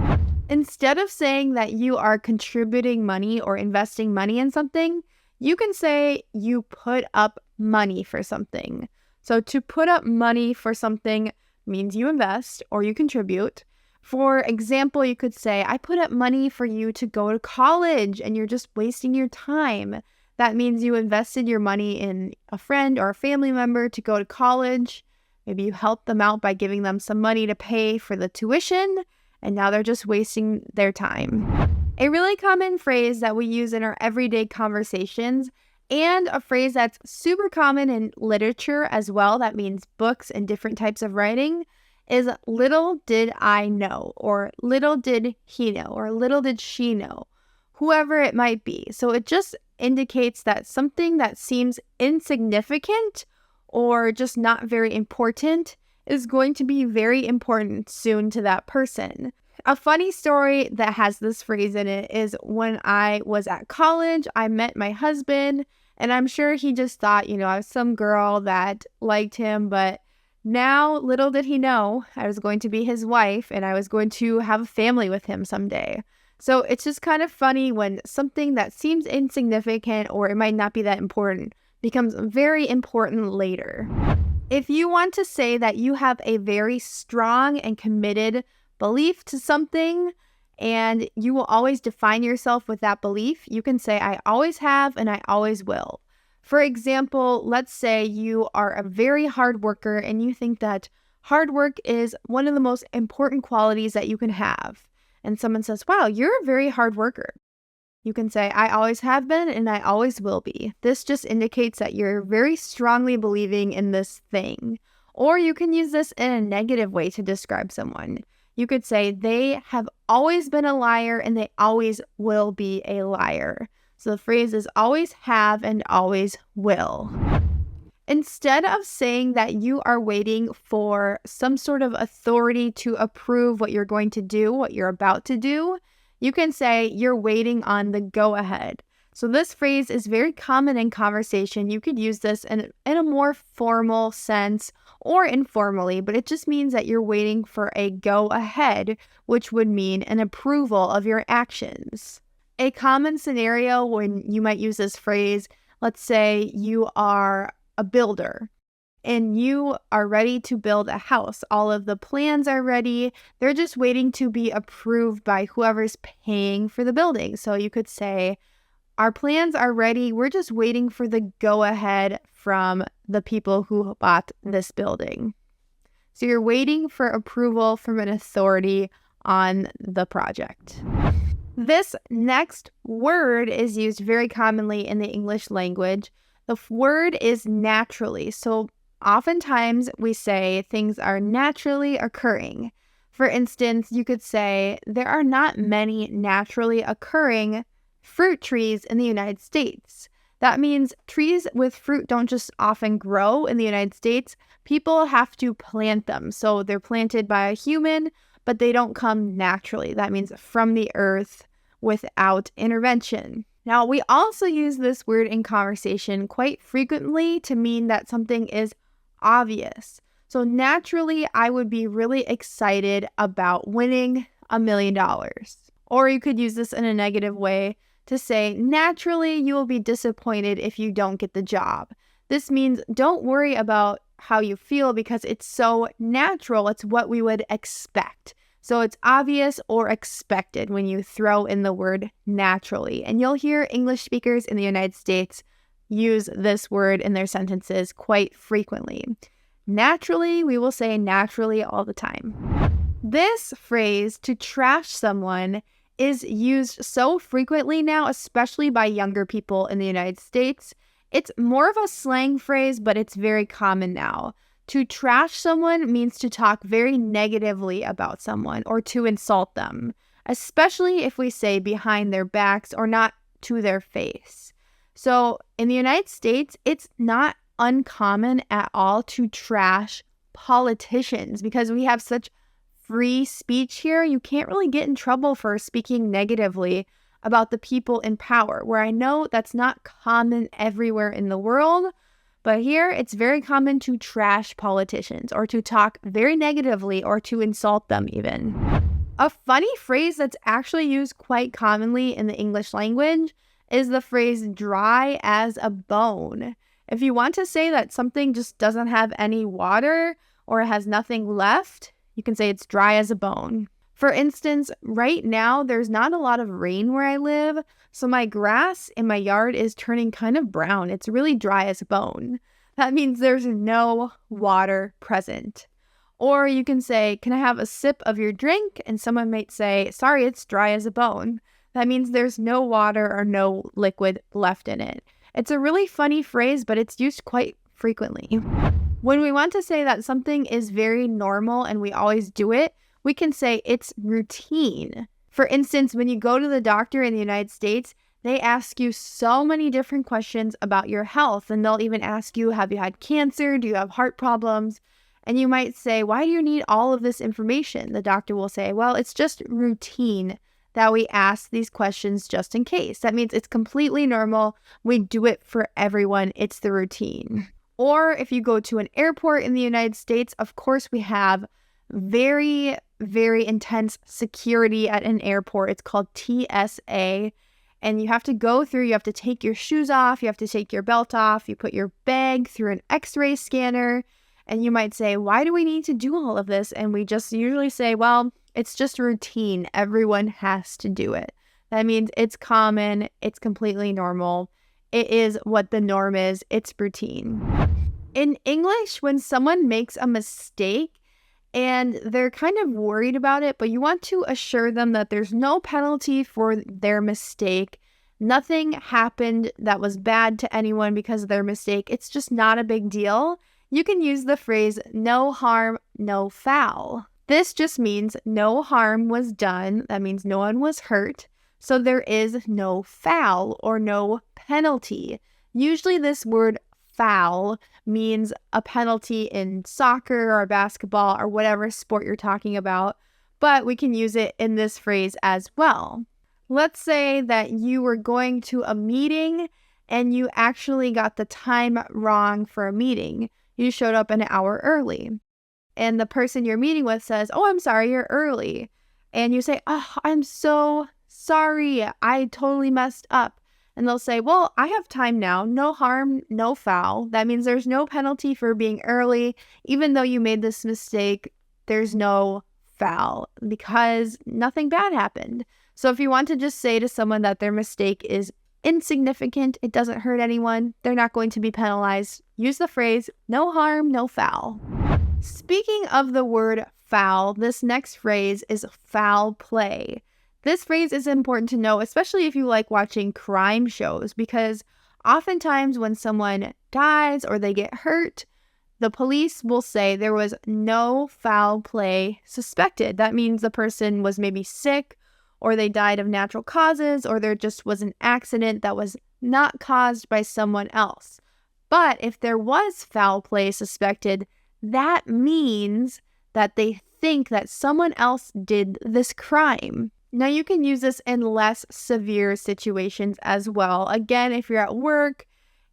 Instead of saying that you are contributing money or investing money in something, you can say you put up money for something. So to put up money for something means you invest or you contribute. For example, you could say, I put up money for you to go to college and you're just wasting your time. That means you invested your money in a friend or a family member to go to college. Maybe you helped them out by giving them some money to pay for the tuition, and now they're just wasting their time. A really common phrase that we use in our everyday conversations, and a phrase that's super common in literature as well, that means books and different types of writing, is little did I know, or little did he know, or little did she know, whoever it might be. So it just indicates that something that seems insignificant or just not very important is going to be very important soon to that person. A funny story that has this phrase in it is when I was at college, I met my husband, and I'm sure he just thought, I was some girl that liked him, but now little did he know I was going to be his wife and I was going to have a family with him someday. So it's just kind of funny when something that seems insignificant or it might not be that important becomes very important later. If you want to say that you have a very strong and committed belief to something and you will always define yourself with that belief, you can say, I always have and I always will. For example, let's say you are a very hard worker and you think that hard work is one of the most important qualities that you can have. And someone says, wow, you're a very hard worker. You can say, I always have been and I always will be. This just indicates that you're very strongly believing in this thing. Or you can use this in a negative way to describe someone. You could say, they have always been a liar and they always will be a liar. So the phrase is always have and always will. Instead of saying that you are waiting for some sort of authority to approve what you're going to do, what you're about to do, you can say you're waiting on the go-ahead. So this phrase is very common in conversation. You could use this in a more formal sense or informally, but it just means that you're waiting for a go-ahead, which would mean an approval of your actions. A common scenario when you might use this phrase, let's say you are a builder and you are ready to build a house. All of the plans are ready. They're just waiting to be approved by whoever's paying for the building. So you could say, our plans are ready. We're just waiting for the go-ahead from the people who bought this building. So you're waiting for approval from an authority on the project. This next word is used very commonly in the English language. The word is naturally. So oftentimes we say things are naturally occurring. For instance, you could say there are not many naturally occurring fruit trees in the United States. That means trees with fruit don't just often grow in the United States. People have to plant them. So they're planted by a human, but they don't come naturally. That means from the earth without intervention. Now, we also use this word in conversation quite frequently to mean that something is obvious. So naturally, I would be really excited about winning $1 million. Or you could use this in a negative way to say, naturally, you will be disappointed if you don't get the job. This means don't worry about how you feel because it's so natural. It's what we would expect. So it's obvious or expected when you throw in the word naturally. And you'll hear English speakers in the United States use this word in their sentences quite frequently. Naturally, we will say naturally all the time. This phrase, to trash someone, is used so frequently now, especially by younger people in the United States. It's more of a slang phrase, but it's very common now. To trash someone means to talk very negatively about someone or to insult them, especially if we say behind their backs or not to their face. So in the United States, it's not uncommon at all to trash politicians because we have such free speech here. You can't really get in trouble for speaking negatively about the people in power, where I know that's not common everywhere in the world, but here it's very common to trash politicians or to talk very negatively or to insult them even. A funny phrase that's actually used quite commonly in the English language is the phrase dry as a bone. If you want to say that something just doesn't have any water or has nothing left, you can say it's dry as a bone. For instance, right now, there's not a lot of rain where I live, so my grass in my yard is turning kind of brown. It's really dry as a bone. That means there's no water present. Or you can say, can I have a sip of your drink? And someone might say, sorry, it's dry as a bone. That means there's no water or no liquid left in it. It's a really funny phrase, but it's used quite frequently. When we want to say that something is very normal and we always do it, we can say it's routine. For instance, when you go to the doctor in the United States, they ask you so many different questions about your health, and they'll even ask you, have you had cancer? Do you have heart problems? And you might say, why do you need all of this information? The doctor will say, well, it's just routine that we ask these questions just in case. That means it's completely normal. We do it for everyone. It's the routine. Or if you go to an airport in the United States, of course, we have very, very intense security at an airport. It's called TSA. And you have to go through, you have to take your shoes off, you have to take your belt off, you put your bag through an X-ray scanner. And you might say, why do we need to do all of this? And we just usually say, well, it's just routine. Everyone has to do it. That means it's common, it's completely normal. It is what the norm is. It's routine. In English, when someone makes a mistake and they're kind of worried about it, but you want to assure them that there's no penalty for their mistake. Nothing happened that was bad to anyone because of their mistake. It's just not a big deal. You can use the phrase, no harm, no foul. This just means no harm was done. That means no one was hurt. So there is no foul or no penalty. Usually this word foul means a penalty in soccer or basketball or whatever sport you're talking about, but we can use it in this phrase as well. Let's say that you were going to a meeting and you actually got the time wrong for a meeting. You showed up an hour early. And the person you're meeting with says, oh, I'm sorry, you're early. And you say, oh, I'm so sorry, I totally messed up. And they'll say, well, I have time now. No harm, no foul. That means there's no penalty for being early. Even though you made this mistake, there's no foul because nothing bad happened. So if you want to just say to someone that their mistake is insignificant, it doesn't hurt anyone, they're not going to be penalized, use the phrase, no harm, no foul. Speaking of the word foul, this next phrase is foul play. This phrase is important to know, especially if you like watching crime shows, because oftentimes when someone dies or they get hurt, the police will say there was no foul play suspected. That means the person was maybe sick, or they died of natural causes, or there just was an accident that was not caused by someone else. But if there was foul play suspected, that means that they think that someone else did this crime. Now, you can use this in less severe situations as well. Again, if you're at work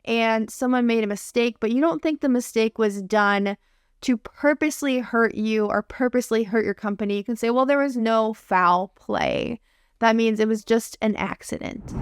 and someone made a mistake, but you don't think the mistake was done to purposely hurt you or purposely hurt your company, you can say, well, there was no foul play. That means it was just an accident.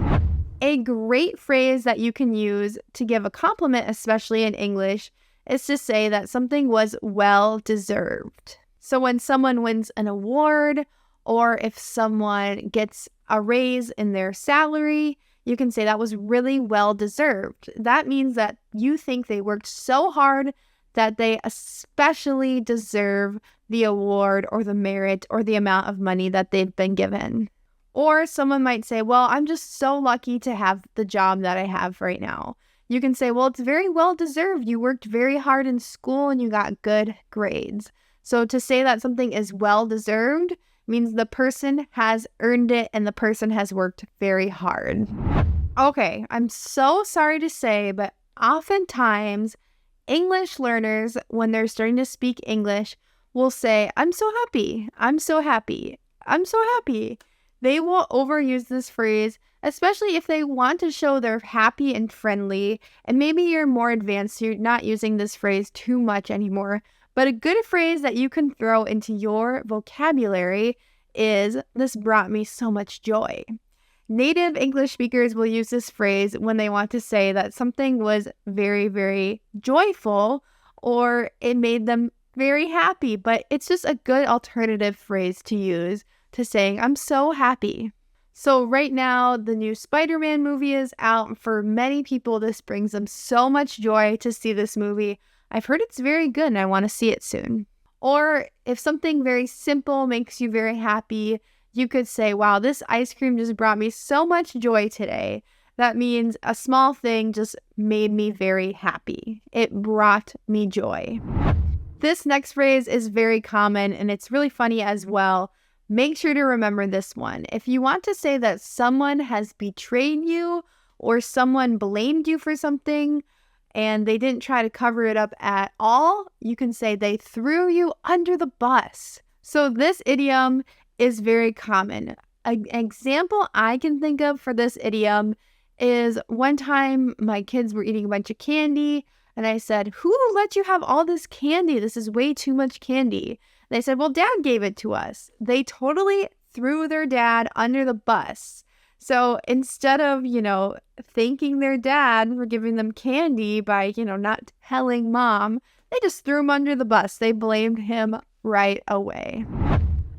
A great phrase that you can use to give a compliment, especially in English, is to say that something was well deserved. So when someone wins an award, or if someone gets a raise in their salary, you can say that was really well deserved. That means that you think they worked so hard that they especially deserve the award or the merit or the amount of money that they've been given. Or someone might say, well, I'm just so lucky to have the job that I have right now. You can say, well, it's very well deserved. You worked very hard in school and you got good grades. So to say that something is well deserved means the person has earned it and the person has worked very hard. Okay, I'm so sorry to say, but oftentimes English learners, when they're starting to speak English, will say, I'm so happy, I'm so happy, I'm so happy. They will overuse this phrase, especially if they want to show they're happy and friendly. And maybe you're more advanced, so you're not using this phrase too much anymore. But a good phrase that you can throw into your vocabulary is, this brought me so much joy. Native English speakers will use this phrase when they want to say that something was very, very joyful or it made them very happy, but it's just a good alternative phrase to use to saying, I'm so happy. So right now, the new Spider-Man movie is out. For many people, this brings them so much joy to see this movie. I've heard it's very good and I want to see it soon. Or if something very simple makes you very happy, you could say, wow, this ice cream just brought me so much joy today. That means a small thing just made me very happy. It brought me joy. This next phrase is very common and it's really funny as well. Make sure to remember this one. If you want to say that someone has betrayed you or someone blamed you for something and they didn't try to cover it up at all, you can say they threw you under the bus. So this idiom is very common. An example I can think of for this idiom is one time my kids were eating a bunch of candy and I said, who let you have all this candy? This is way too much candy. They said, well, Dad gave it to us. They totally threw their dad under the bus. So instead of, thanking their dad for giving them candy by, not telling mom, they just threw him under the bus. They blamed him right away.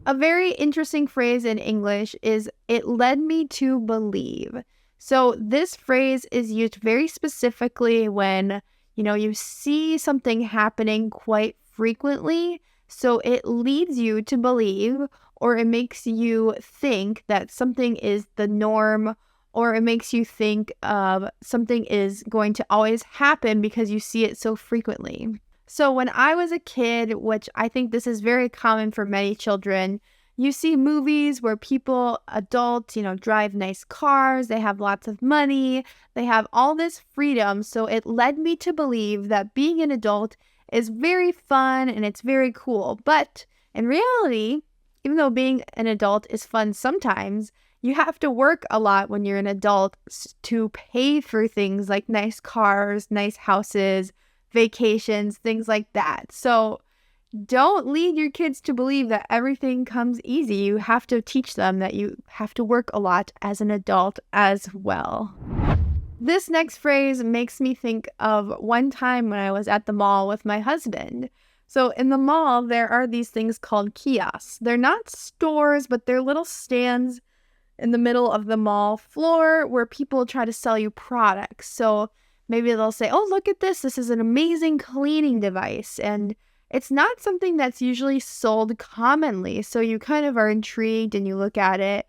A very interesting phrase in English is, it led me to believe. So this phrase is used very specifically when, you see something happening quite frequently. So it leads you to believe, or it makes you think that something is the norm, or it makes you think of something is going to always happen because you see it so frequently. So when I was a kid, which I think this is very common for many children, you see movies where people, adults, drive nice cars, they have lots of money, they have all this freedom. So it led me to believe that being an adult is very fun and it's very cool. But in reality, even though being an adult is fun sometimes, you have to work a lot when you're an adult to pay for things like nice cars, nice houses, vacations, things like that. So don't lead your kids to believe that everything comes easy. You have to teach them that you have to work a lot as an adult as well. This next phrase makes me think of one time when I was at the mall with my husband. So in the mall, there are these things called kiosks. They're not stores, but they're little stands in the middle of the mall floor where people try to sell you products. So maybe they'll say, oh, look at this. This is an amazing cleaning device. And it's not something that's usually sold commonly. So you kind of are intrigued and you look at it.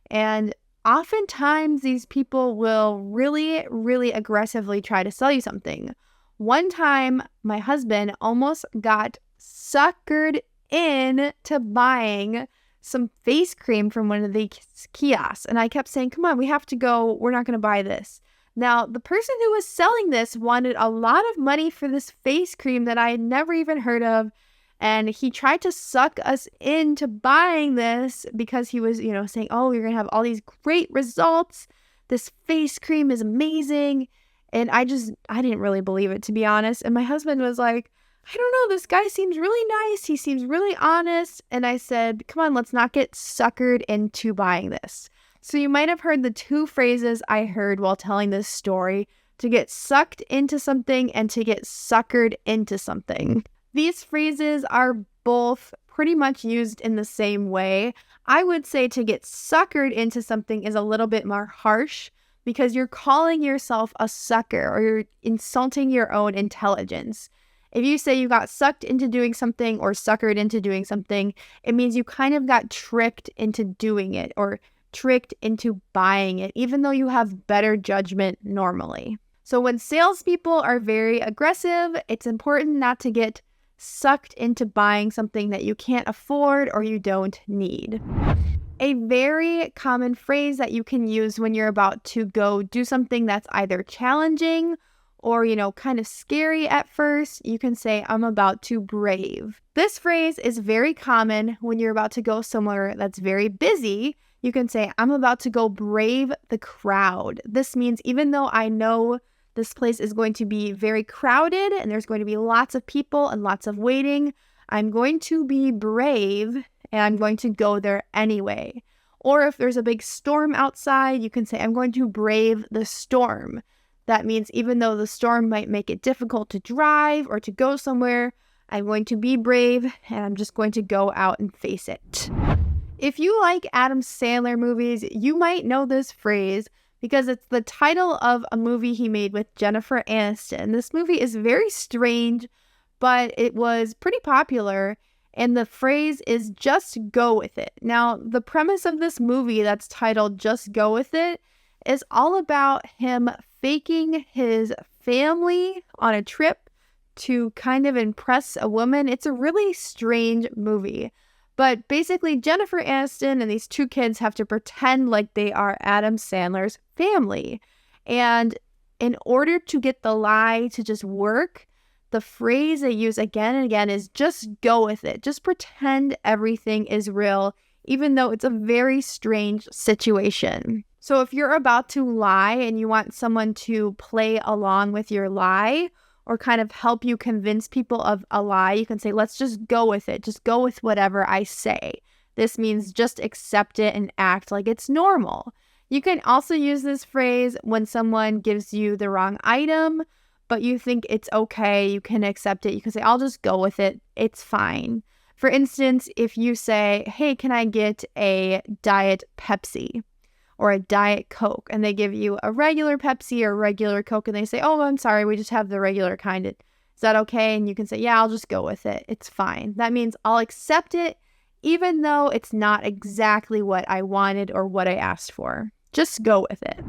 And oftentimes these people will really, really aggressively try to sell you something. One time, my husband almost got suckered into buying some face cream from one of the kiosks. And I kept saying, come on, we have to go. We're not going to buy this. Now, the person who was selling this wanted a lot of money for this face cream that I had never even heard of. And he tried to suck us into buying this because he was, saying, oh, you're going to have all these great results. This face cream is amazing. And I didn't really believe it, to be honest. And my husband was like, I don't know, this guy seems really nice. He seems really honest. And I said, come on, let's not get suckered into buying this. So you might have heard the two phrases I heard while telling this story: to get sucked into something and to get suckered into something. These phrases are both pretty much used in the same way. I would say to get suckered into something is a little bit more harsh because you're calling yourself a sucker or you're insulting your own intelligence. If you say you got sucked into doing something or suckered into doing something, it means you kind of got tricked into doing it or tricked into buying it, even though you have better judgment normally. So when salespeople are very aggressive, it's important not to get sucked into buying something that you can't afford or you don't need. A very common phrase that you can use when you're about to go do something that's either challenging or, kind of scary at first, you can say, I'm about to brave. This phrase is very common when you're about to go somewhere that's very busy. You can say, I'm about to go brave the crowd. This means even though I know this place is going to be very crowded and there's going to be lots of people and lots of waiting, I'm going to be brave and I'm going to go there anyway. Or if there's a big storm outside, you can say, I'm going to brave the storm. That means even though the storm might make it difficult to drive or to go somewhere, I'm going to be brave and I'm just going to go out and face it. If you like Adam Sandler movies, you might know this phrase because it's the title of a movie he made with Jennifer Aniston. This movie is very strange, but it was pretty popular, and the phrase is just go with it. Now, the premise of this movie that's titled Just Go With It is all about him faking his family on a trip to kind of impress a woman. It's a really strange movie. But basically, Jennifer Aniston and these two kids have to pretend like they are Adam Sandler's family. And in order to get the lie to just work, the phrase they use again and again is just go with it. Just pretend everything is real, even though it's a very strange situation. So if you're about to lie and you want someone to play along with your lie, or kind of help you convince people of a lie, you can say, let's just go with it. Just go with whatever I say. This means just accept it and act like it's normal. You can also use this phrase when someone gives you the wrong item, but you think it's okay. You can accept it. You can say, I'll just go with it. It's fine. For instance, if you say, hey, can I get a Diet Pepsi? Or a Diet Coke, and they give you a regular Pepsi or regular Coke, and they say, oh, I'm sorry, we just have the regular kind. Is that okay? And you can say, yeah, I'll just go with it. It's fine. That means I'll accept it, even though it's not exactly what I wanted or what I asked for. Just go with it.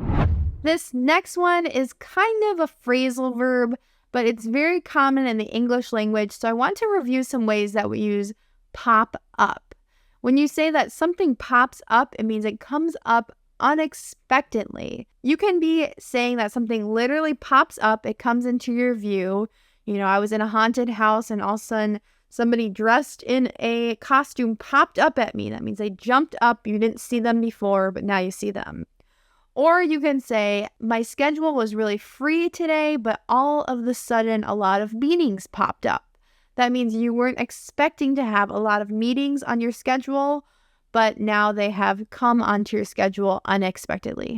This next one is kind of a phrasal verb, but it's very common in the English language, so I want to review some ways that we use pop up. When you say that something pops up, it means it comes up unexpectedly. You can be saying that something literally pops up, it comes into your view. I was in a haunted house and all of a sudden somebody dressed in a costume popped up at me. That means they jumped up. You didn't see them before, but now you see them. Or you can say, my schedule was really free today, but all of a sudden a lot of meetings popped up. That means you weren't expecting to have a lot of meetings on your schedule, but now they have come onto your schedule unexpectedly.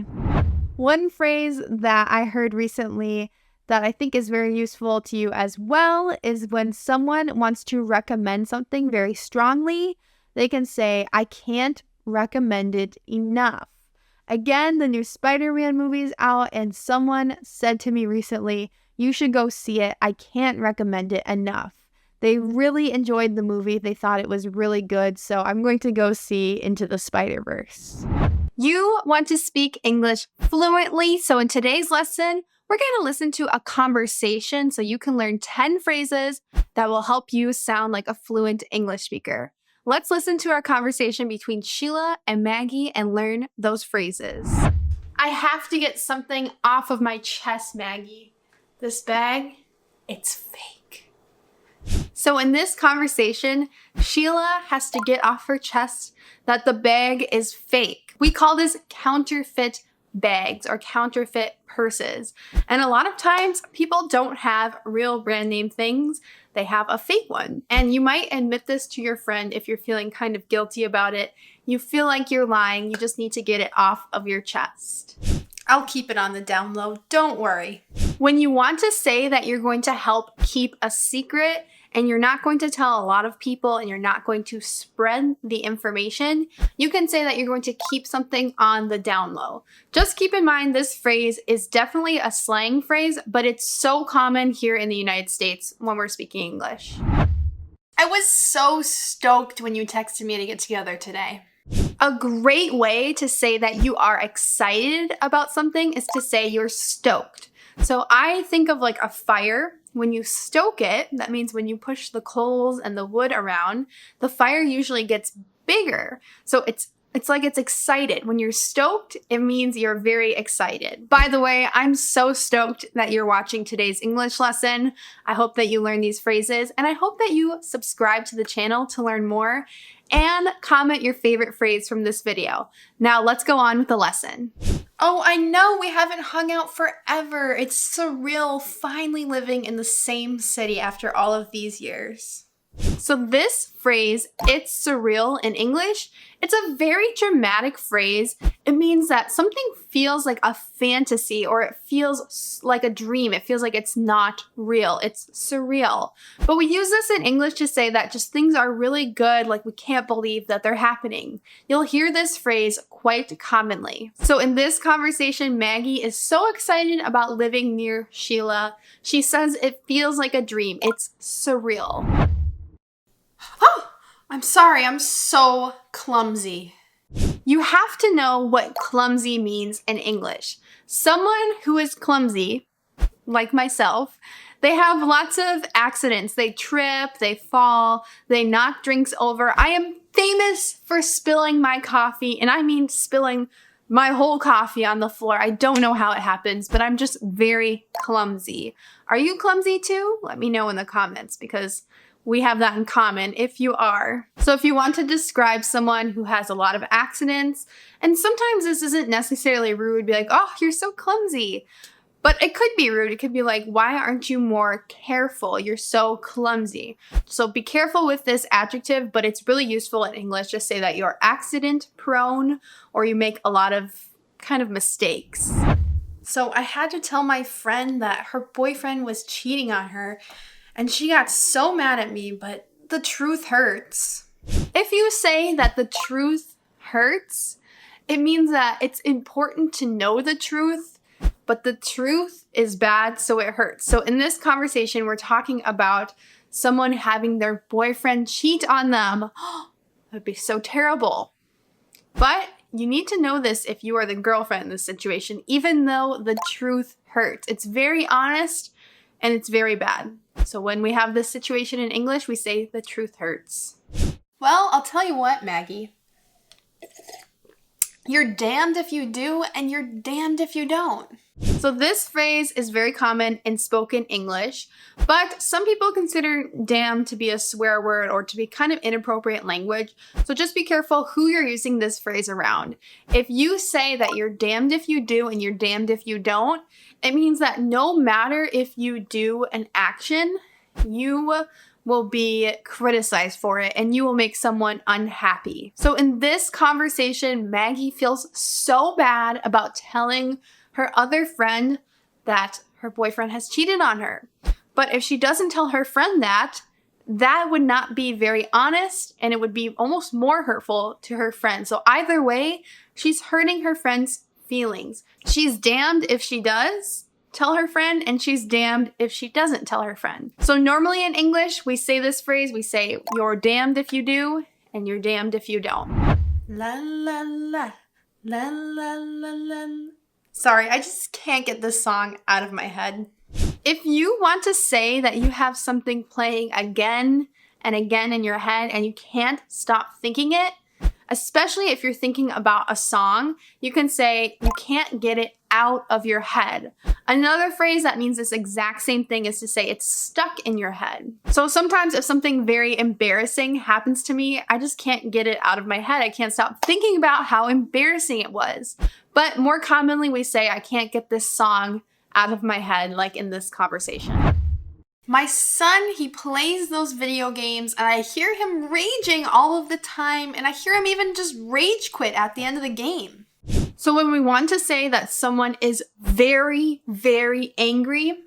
One phrase that I heard recently that I think is very useful to you as well is when someone wants to recommend something very strongly, they can say, I can't recommend it enough. Again, the new Spider-Man movie is out, and someone said to me recently, you should go see it. I can't recommend it enough. They really enjoyed the movie. They thought it was really good. So I'm going to go see Into the Spider-Verse. You want to speak English fluently. So in today's lesson, we're going to listen to a conversation so you can learn 10 phrases that will help you sound like a fluent English speaker. Let's listen to our conversation between Sheila and Maggie and learn those phrases. I have to get something off of my chest, Maggie. This bag, it's fake. So in this conversation, Sheila has to get off her chest that the bag is fake. We call this counterfeit bags or counterfeit purses. And a lot of times people don't have real brand name things. They have a fake one. And you might admit this to your friend if you're feeling kind of guilty about it. You feel like you're lying. You just need to get it off of your chest. I'll keep it on the down low. Don't worry. When you want to say that you're going to help keep a secret, and you're not going to tell a lot of people and you're not going to spread the information, you can say that you're going to keep something on the down low. Just keep in mind this phrase is definitely a slang phrase, but it's so common here in the United States when we're speaking English. I was so stoked when you texted me to get together today. A great way to say that you are excited about something is to say you're stoked. So I think of like a fire. When you stoke it, that means when you push the coals and the wood around, the fire usually gets bigger. So it's like it's excited. When you're stoked, it means you're very excited. By the way, I'm so stoked that you're watching today's English lesson. I hope that you learn these phrases, and I hope that you subscribe to the channel to learn more and comment your favorite phrase from this video. Now let's go on with the lesson. Oh, I know we haven't hung out forever. It's surreal finally living in the same city after all of these years. So this phrase, it's surreal in English, it's a very dramatic phrase. It means that something feels like a fantasy or it feels like a dream. It feels like it's not real. It's surreal. But we use this in English to say that just things are really good, like we can't believe that they're happening. You'll hear this phrase quite commonly. So in this conversation, Maggie is so excited about living near Sheila. She says it feels like a dream. It's surreal. Oh, I'm sorry, I'm so clumsy. You have to know what clumsy means in English. Someone who is clumsy, like myself, they have lots of accidents. They trip, they fall, they knock drinks over. I am famous for spilling my coffee, and I mean spilling my whole coffee on the floor. I don't know how it happens, but I'm just very clumsy. Are you clumsy too? Let me know in the comments because we have that in common if you are. So if you want to describe someone who has a lot of accidents, and sometimes this isn't necessarily rude, be like, oh, you're so clumsy. But it could be rude. It could be like, why aren't you more careful? You're so clumsy. So be careful with this adjective, but it's really useful in English. Just say that you're accident prone or you make a lot of kind of mistakes. So I had to tell my friend that her boyfriend was cheating on her, and she got so mad at me, but the truth hurts. If you say that the truth hurts, it means that it's important to know the truth, but the truth is bad, so it hurts. So in this conversation, we're talking about someone having their boyfriend cheat on them. That'd be so terrible. But you need to know this if you are the girlfriend in this situation, even though the truth hurts. It's very honest and it's very bad. So when we have this situation in English, we say the truth hurts. Well, I'll tell you what, Maggie. You're damned if you do, and you're damned if you don't. So this phrase is very common in spoken English, but some people consider damn to be a swear word or to be kind of inappropriate language. So just be careful who you're using this phrase around. If you say that you're damned if you do and you're damned if you don't, it means that no matter if you do an action, you will be criticized for it and you will make someone unhappy. So in this conversation, Maggie feels so bad about telling her other friend that her boyfriend has cheated on her. But if she doesn't tell her friend that would not be very honest and it would be almost more hurtful to her friend. So either way, she's hurting her friend's feelings. She's damned if she does tell her friend, and she's damned if she doesn't tell her friend. So normally in English, we say this phrase, we say, you're damned if you do, and you're damned if you don't. La la la, la la la la. Sorry, I just can't get this song out of my head. If you want to say that you have something playing again and again in your head and you can't stop thinking it, especially if you're thinking about a song, you can say you can't get it out of your head. Another phrase that means this exact same thing is to say it's stuck in your head. So sometimes if something very embarrassing happens to me, I just can't get it out of my head. I can't stop thinking about how embarrassing it was. But more commonly we say I can't get this song out of my head, like in this conversation. My son, he plays those video games and I hear him raging all of the time, and I hear him even just rage quit at the end of the game. So when we want to say that someone is very, very angry,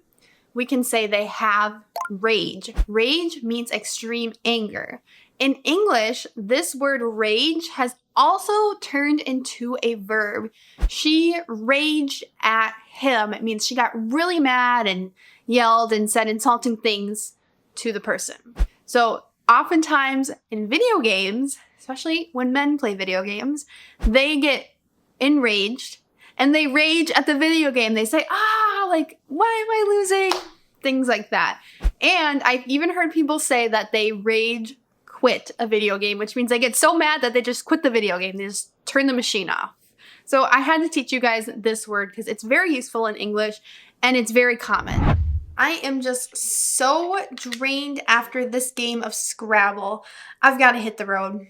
we can say they have rage. Rage means extreme anger. In English, this word rage has also turned into a verb. She raged at him. It means she got really mad and yelled and said insulting things to the person. So oftentimes in video games, especially when men play video games, they get enraged and they rage at the video game. They say, like, why am I losing? Things like that. And I've even heard people say that they rage quit a video game, which means they get so mad that they just quit the video game. They just turn the machine off. So I had to teach you guys this word because it's very useful in English and it's very common. I am just so drained after this game of Scrabble. I've got to hit the road.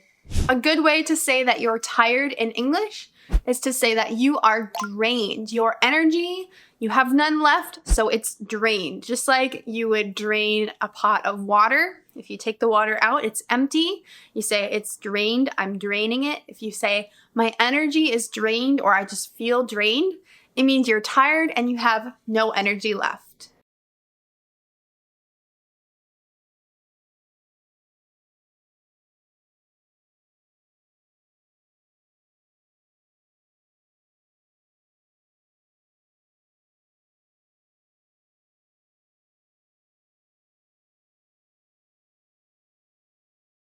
A good way to say that you're tired in English is to say that you are drained. Your energy, you have none left, so it's drained. Just like you would drain a pot of water. If you take the water out, it's empty. You say it's drained, I'm draining it. If you say my energy is drained or I just feel drained, it means you're tired and you have no energy left.